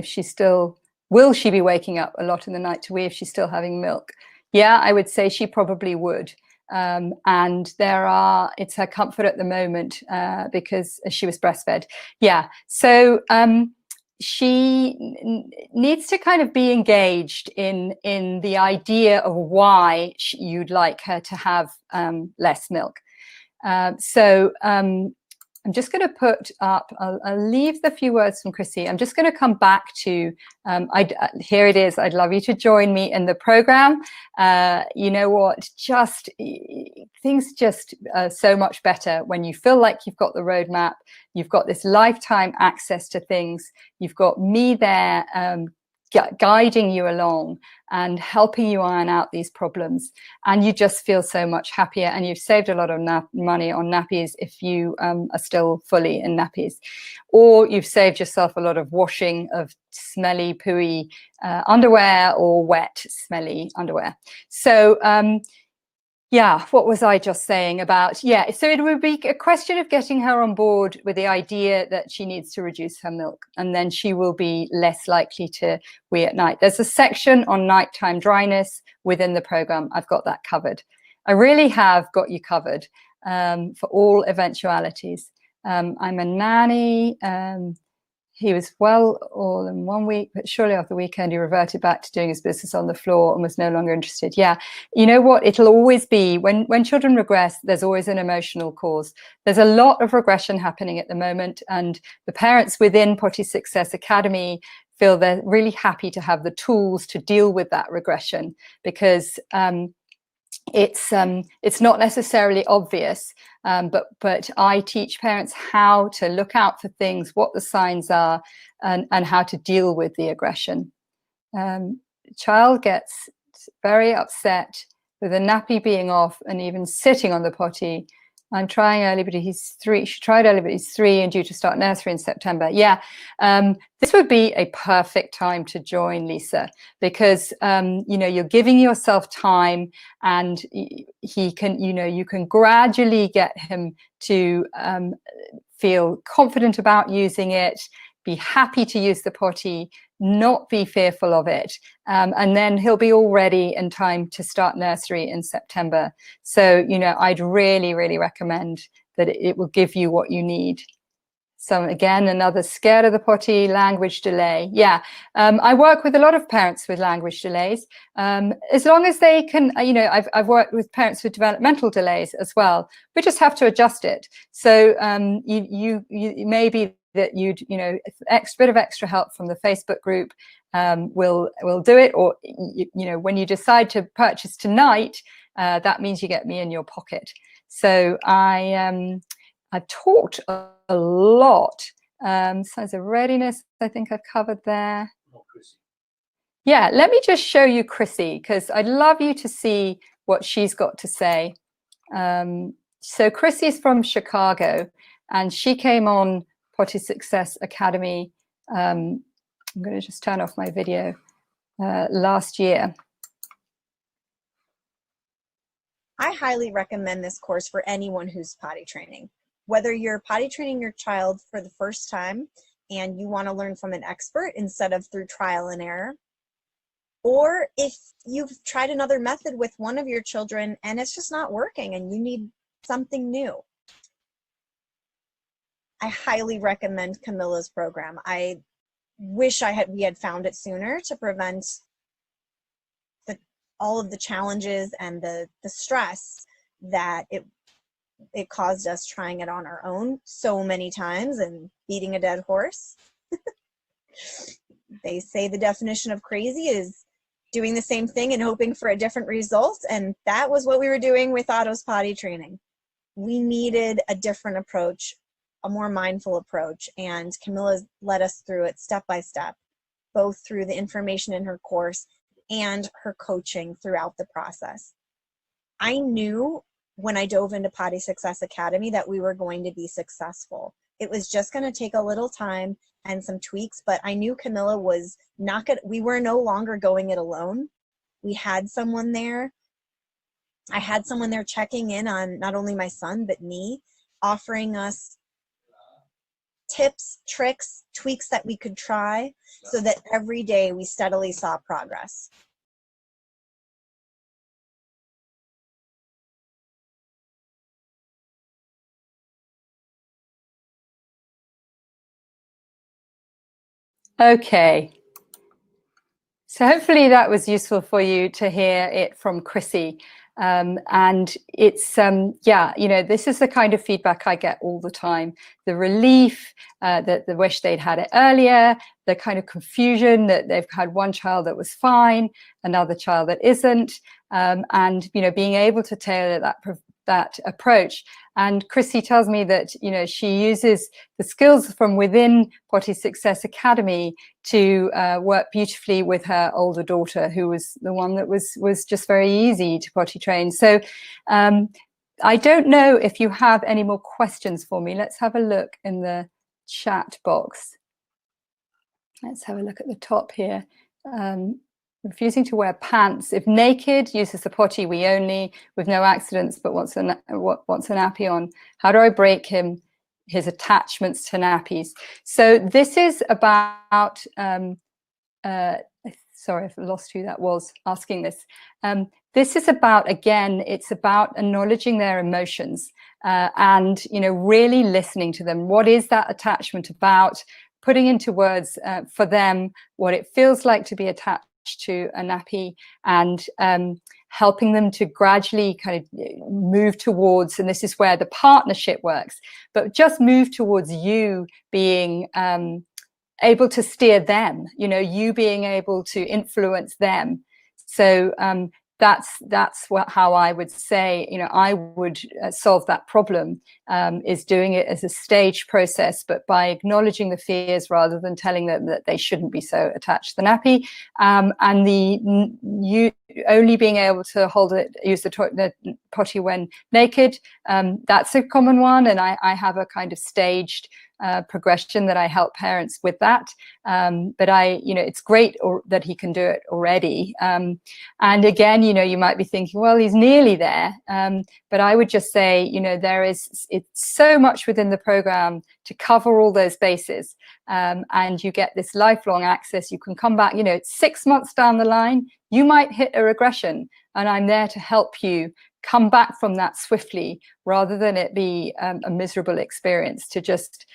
Will she be waking up a lot in the night to wee if she's still having milk? Yeah, I would say she probably would. And it's her comfort at the moment because she was breastfed. Yeah, so she needs to kind of be engaged in the idea of why you'd like her to have less milk. I'm just going to put up, I'll leave the few words from Chrissy. I'm just going to come back to, here it is. I'd love you to join me in the program. You know what, things just are so much better when you feel like you've got the roadmap, you've got this lifetime access to things, you've got me there guiding you along and helping you iron out these problems, and you just feel so much happier, and you've saved a lot of money on nappies if you are still fully in nappies, or you've saved yourself a lot of washing of smelly pooey underwear or wet smelly underwear. So yeah, what was I just saying about? Yeah, so it would be a question of getting her on board with the idea that she needs to reduce her milk, and then she will be less likely to wee at night. There's a section on nighttime dryness within the program. I've got that covered. I really have got you covered for all eventualities. I'm a nanny. He was well all in 1 week, but shortly after the weekend, he reverted back to doing his business on the floor and was no longer interested. Yeah, you know what? It'll always be, when children regress, there's always an emotional cause. There's a lot of regression happening at the moment, and the parents within Potty Success Academy feel they're really happy to have the tools to deal with that regression, because it's not necessarily obvious, but I teach parents how to look out for things, what the signs are, and how to deal with the aggression. Child gets very upset with a nappy being off and even sitting on the potty. I'm trying early, but he's 3. She tried early, but he's 3 and due to start nursery in September. Yeah, this would be a perfect time to join, Lisa, because you know, you're giving yourself time, and he can, you know, you can gradually get him to feel confident about using it, be happy to use the potty, not be fearful of it, and then he'll be all ready in time to start nursery in September. So, you know, I'd really, really recommend that it will give you what you need. So again, another scared of the potty, language delay. Yeah, I work with a lot of parents with language delays, as long as they can, you know, I've worked with parents with developmental delays as well. We just have to adjust it. So you maybe that you know, bit of extra help from the Facebook group will do it, or you know, when you decide to purchase tonight, that means you get me in your pocket. So I've talked a lot. Signs of readiness, I think I've covered there. Yeah, let me just show you Chrissy, because I'd love you to see what she's got to say. So Chrissy's from Chicago, and she came on Potty Success Academy. I'm going to just turn off my video last year. I highly recommend this course for anyone who's potty training. Whether you're potty training your child for the first time and you want to learn from an expert instead of through trial and error, or if you've tried another method with one of your children and it's just not working and you need something new, I highly recommend Camilla's program. I wish we had found it sooner to prevent all of the challenges and the stress that it caused us trying it on our own so many times and beating a dead horse. They say the definition of crazy is doing the same thing and hoping for a different result, and that was what we were doing with Otto's potty training. We needed a different approach, a more mindful approach, and Camilla led us through it step by step, both through the information in her course and her coaching throughout the process. I knew when I dove into Potty Success Academy that we were going to be successful. It was just going to take a little time and some tweaks, but I knew Camilla was not good. We were no longer going it alone. We had someone there. I had someone there checking in on not only my son, but me, offering us tips, tricks, tweaks that we could try so that every day we steadily saw progress. Okay. So hopefully that was useful for you to hear it from Chrissy. And it's, yeah, you know, this is the kind of feedback I get all the time. The relief, that the wish they'd had it earlier, the kind of confusion that they've had one child that was fine, another child that isn't, and, you know, being able to tailor that approach. And Chrissy tells me that, you know, she uses the skills from within Potty Success Academy to work beautifully with her older daughter, who was the one that was just very easy to potty train. So I don't know if you have any more questions for me. Let's have a look in the chat box. Let's have a look at the top here. Refusing to wear pants. If naked, uses the potty wee only, with no accidents, but wants a nappy on. How do I break his attachments to nappies? So this is about, sorry, I've lost who that was asking this. This is about, again, it's about acknowledging their emotions and, you know, really listening to them. What is that attachment about? Putting into words for them what it feels like to be attached to a nappy, and helping them to gradually kind of move towards, and this is where the partnership works, but just move towards you being able to steer them, you know, you being able to influence them. So that's how I would say, you know, I would solve that problem, is doing it as a staged process, but by acknowledging the fears rather than telling them that they shouldn't be so attached to the nappy, and you only being able to hold it, use the potty when naked. That's a common one, and I have a kind of staged progression that I help parents with that. But you know, it's great that he can do it already. And again, you know, you might be thinking, well, he's nearly there. But I would just say, you know, it's so much within the program to cover all those bases. And you get this lifelong access. You can come back, you know, 6 months down the line, you might hit a regression, and I'm there to help you come back from that swiftly, rather than it be a miserable experience, to just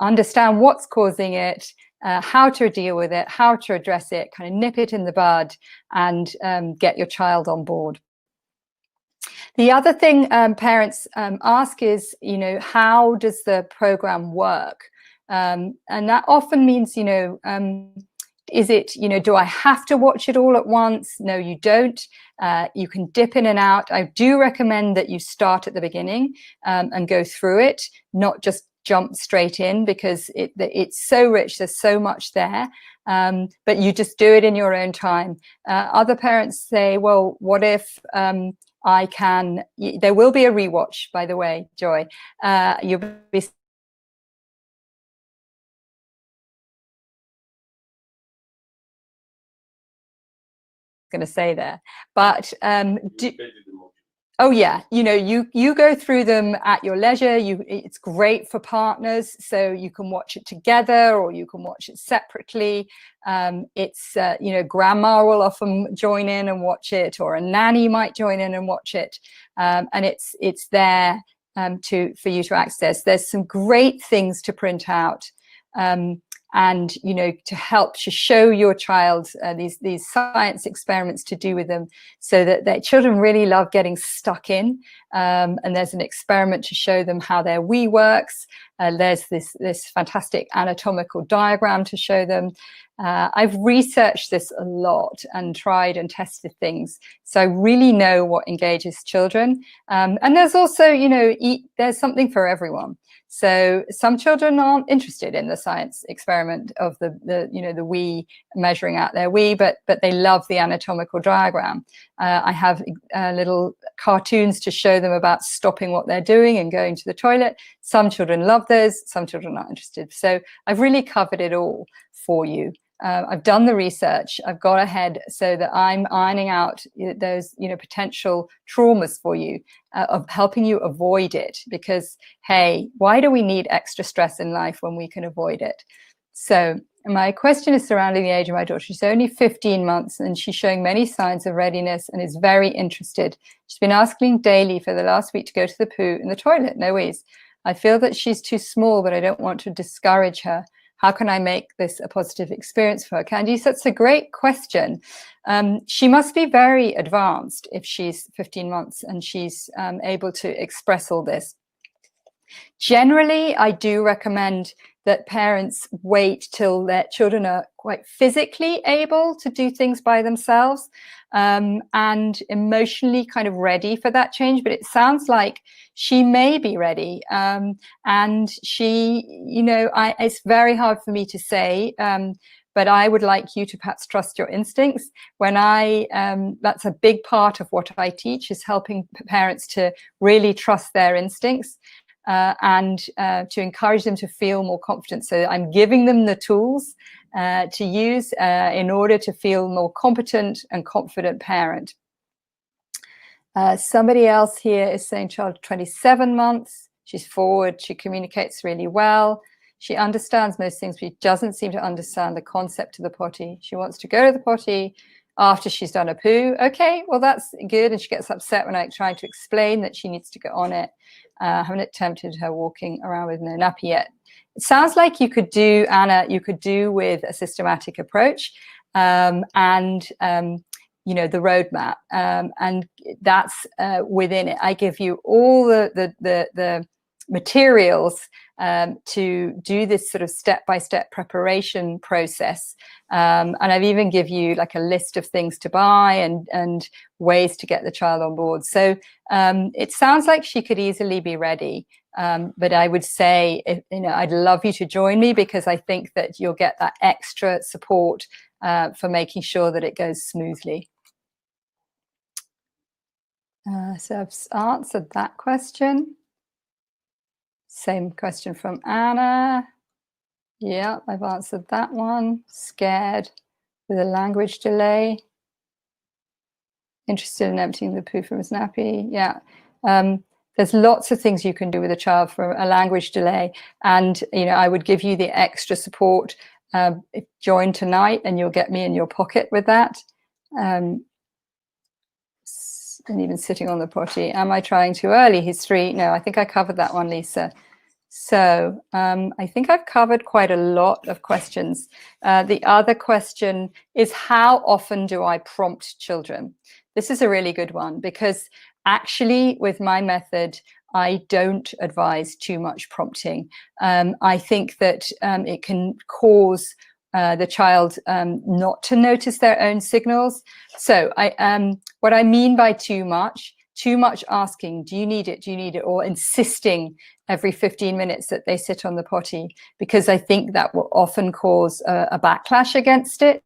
understand what's causing it, how to deal with it, how to address it, kind of nip it in the bud, and get your child on board. The other thing parents ask is, you know, how does the program work? And that often means, you know, is it, you know, do I have to watch it all at once? No, you don't. You can dip in and out. I do recommend that you start at the beginning and go through it, not just jump straight in, because it's so rich, there's so much there, but you just do it in your own time. Other parents say, well, what if I can, there will be a rewatch, by the way, Joy. You'll be going to say there, but oh yeah, you know, you go through them at your leisure. It's great for partners, so you can watch it together or you can watch it separately. It's you know, grandma will often join in and watch it, or a nanny might join in and watch it, and it's there for you to access. There's some great things to print out, and, you know, to help to show your child these science experiments to do with them, so that their children really love getting stuck in. And there's an experiment to show them how their wee works. There's this fantastic anatomical diagram to show them. I've researched this a lot and tried and tested things, so I really know what engages children. And there's also, you know, there's something for everyone. So some children aren't interested in the science experiment of the you know, the wee measuring out their wee, but they love the anatomical diagram. I have little cartoons to show them about stopping what they're doing and going to the toilet. Some children love those, some children aren't interested. So I've really covered it all for you. I've done the research, I've got ahead, so that I'm ironing out those, you know, potential traumas for you, of helping you avoid it, because, hey, why do we need extra stress in life when we can avoid it? So my question is surrounding the age of my daughter. She's only 15 months and she's showing many signs of readiness and is very interested. She's been asking daily for the last week to go to the poo in the toilet, no ways. I feel that she's too small, but I don't want to discourage her. how can I make this a positive experience for her? Candice, that's a great question. She must be very advanced if she's 15 months and she's able to express all this. Generally, I do recommend that parents wait till their children are quite physically able to do things by themselves and emotionally kind of ready for that change. But it sounds like she may be ready. And she, you know, it's very hard for me to say, but I would like you to perhaps trust your instincts. When that's a big part of what I teach, is helping parents to really trust their instincts. And to encourage them to feel more confident. So I'm giving them the tools to use in order to feel more competent and confident parent. Somebody else here is saying child 27 months. She's forward. She communicates really well. She understands most things, but she doesn't seem to understand the concept of the potty. She wants to go to the potty after she's done a poo. Okay, well, that's good. And she gets upset when I try to explain that she needs to get on it. I haven't attempted her walking around with no nappy yet. It sounds like you could do, Anna, you could do with a systematic approach and, you know, the roadmap. And that's within it. I give you all the materials to do this sort of step-by-step preparation process. And I've even give you like a list of things to buy and ways to get the child on board. So it sounds like she could easily be ready. But I would say, you know, I'd love you to join me because I think that you'll get that extra support for making sure that it goes smoothly. So I've answered that question. Same question from Anna. Yeah, I've answered that one. Scared with a language delay. Interested in emptying the poo from his nappy. Yeah. There's lots of things you can do with a child for a language delay. And, you know, I would give you the extra support. Join tonight and you'll get me in your pocket with that. And even sitting on the potty. Am I trying too early? He's 3. No, I think I covered that one, Lisa. So I think I've covered quite a lot of questions. The other question is, how often do I prompt children? This is a really good one because actually with my method, I don't advise too much prompting. I think that it can cause the child not to notice their own signals. So what I mean by too much asking, do you need it? Do you need it? Or insisting every 15 minutes that they sit on the potty, because I think that will often cause a backlash against it.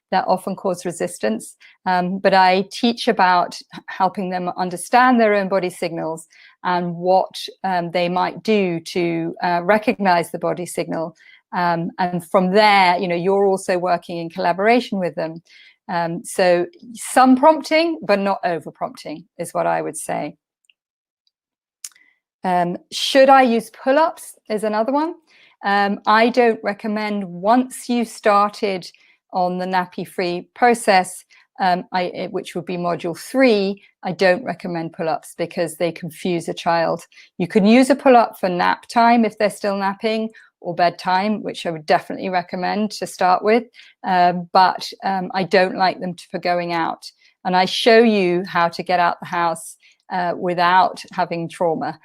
That often cause resistance. But I teach about helping them understand their own body signals and what they might do to recognize the body signal. And from there, you know, you're also working in collaboration with them. So some prompting, but not over prompting is what I would say. Should I use pull-ups is another one. I don't recommend, once you started on the nappy-free process, which would be module 3, I don't recommend pull-ups because they confuse a child. You can use a pull-up for nap time if they're still napping, or bedtime, which I would definitely recommend to start with. But I don't like them for going out. And I show you how to get out the house without having trauma.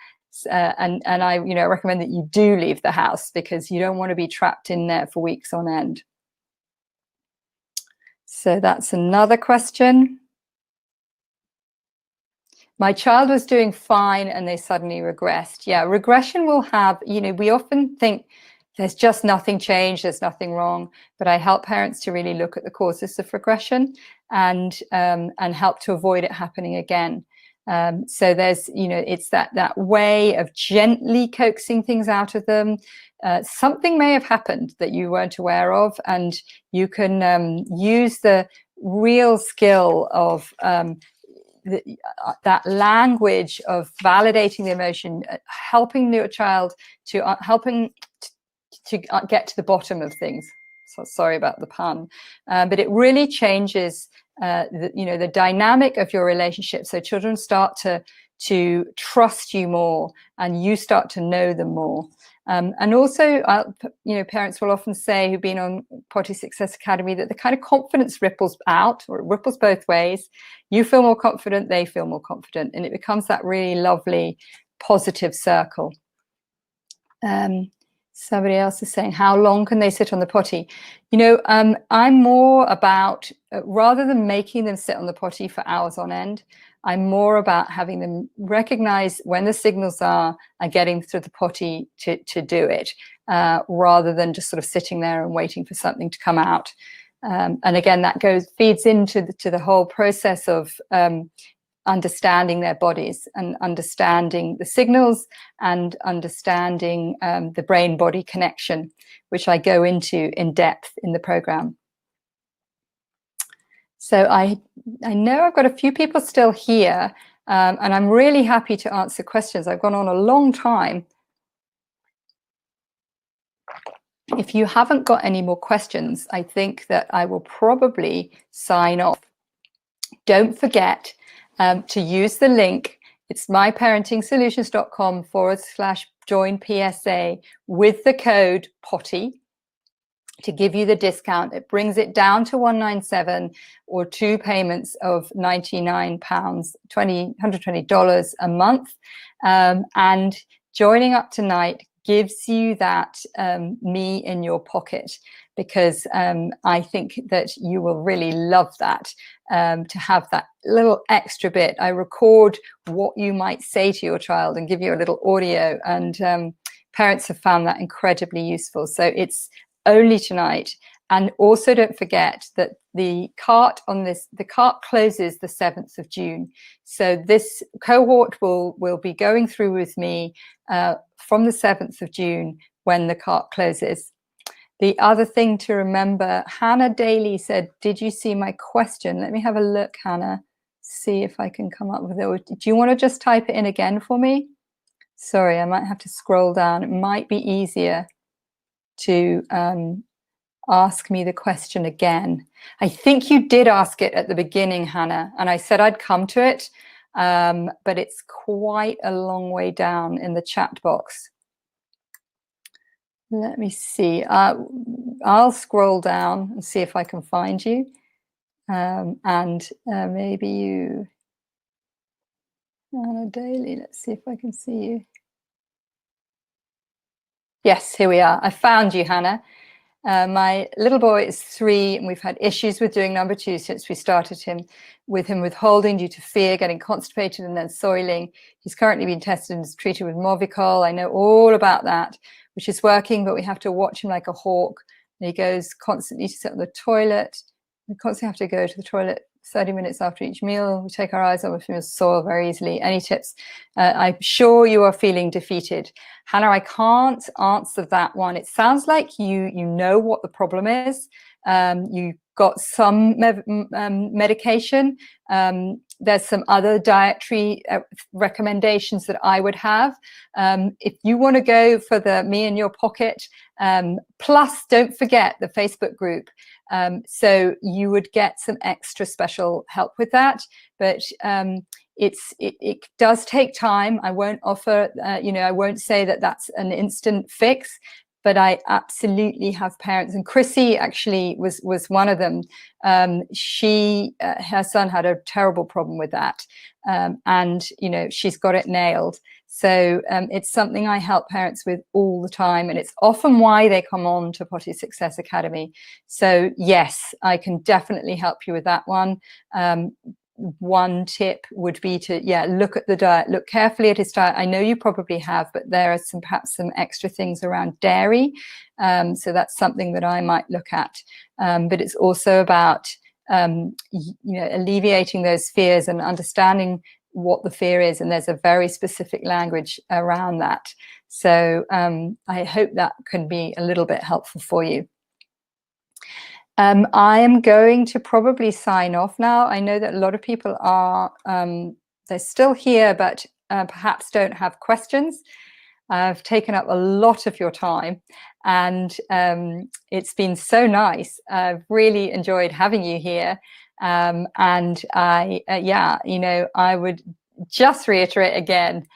And I, you know, recommend that you do leave the house because you don't want to be trapped in there for weeks on end. So that's another question. My child was doing fine and they suddenly regressed. Yeah, regression will have, you know, we often think there's just nothing changed, there's nothing wrong, but I help parents to really look at the causes of regression and help to avoid it happening again. So there's, you know, it's that way of gently coaxing things out of them. Something may have happened that you weren't aware of, and you can use the real skill of that language of validating the emotion, helping your child to get to the bottom of things. So sorry about the pun, but it really changes the dynamic of your relationship. So children start to trust you more, and you start to know them more. And also, you know, parents will often say, who've been on Potty Success Academy, that the kind of confidence ripples out, or it ripples both ways. You feel more confident, they feel more confident, and it becomes that really lovely positive circle. Somebody else is saying, how long can they sit on the potty? You know, I'm more about, rather than making them sit on the potty for hours on end, I'm more about having them recognize when the signals are and getting through the potty to do it, rather than just sort of sitting there and waiting for something to come out. And again, that feeds into the whole process of understanding their bodies and understanding the signals and understanding the brain-body connection, which I go into in depth in the program. So I know I've got a few people still here, and I'm really happy to answer questions. I've gone on a long time. If you haven't got any more questions, I think that I will probably sign off. Don't forget to use the link. It's myparentingsolutions.com/join PSA with the code POTTY to give you the discount. It brings it down to $197, or 2 payments of £99, $120 a month. And joining up tonight gives you that me in your pocket, because I think that you will really love that, to have that little extra bit. I record what you might say to your child and give you a little audio, and parents have found that incredibly useful. So it's only tonight. And also don't forget that the cart closes the 7th of June. So this cohort will be going through with me from the 7th of June when the cart closes. The other thing to remember, Hannah Daly said, did you see my question? Let me have a look, Hannah, see if I can come up with it. Do you want to just type it in again for me? Sorry, I might have to scroll down. It might be easier to ask me the question again. I think you did ask it at the beginning, Hannah, and I said I'd come to it, but it's quite a long way down in the chat box. Let me see. I'll scroll down and see if I can find you, and maybe you, Anna Daly. Let's see if I can see you. Yes, here we are. I found you, Hannah. My little boy is 3, and we've had issues with doing number 2 since we started him withholding due to fear, getting constipated and then soiling. He's currently been tested and is treated with Movicol. I know all about that, which is working, but we have to watch him like a hawk. And he goes constantly to sit on the toilet. We constantly have to go to the toilet 30 minutes after each meal. We take our eyes off him, soil very easily. Any tips? I'm sure you are feeling defeated. Hannah, I can't answer that one. It sounds like you know what the problem is. You got some medication. There's some other dietary recommendations that I would have. If you want to go for the me in your pocket, plus don't forget the Facebook group. So you would get some extra special help with that. But it does take time. I won't offer, I won't say that that's an instant fix. But I absolutely have parents, and Chrissy actually was one of them. Her son had a terrible problem with that, and she's got it nailed. So it's something I help parents with all the time, and it's often why they come on to Potty Success Academy. So yes, I can definitely help you with that one. One tip would be to look at the diet, look carefully at his diet. I know you probably have, but there are perhaps some extra things around dairy, so that's something that I might look at. But it's also about alleviating those fears and understanding what the fear is, and there's a very specific language around that. So I hope that can be a little bit helpful for you. I am going to probably sign off now. I know that a lot of people are, they're still here, but perhaps don't have questions. I've taken up a lot of your time, and it's been so nice. I've really enjoyed having you here. And I would just reiterate again,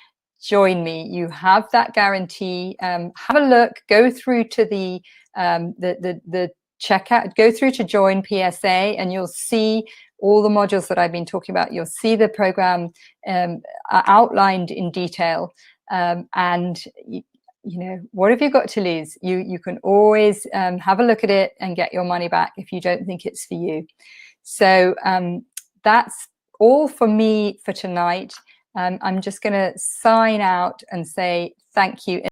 join me. You have that guarantee. Have a look, go through to the checkout, go through to join PSA, and you'll see all the modules that I've been talking about. You'll see the program outlined in detail, and you know, what have you got to lose? You can always have a look at it and get your money back if you don't think it's for you. So that's all for me for tonight. I'm just going to sign out and say thank you.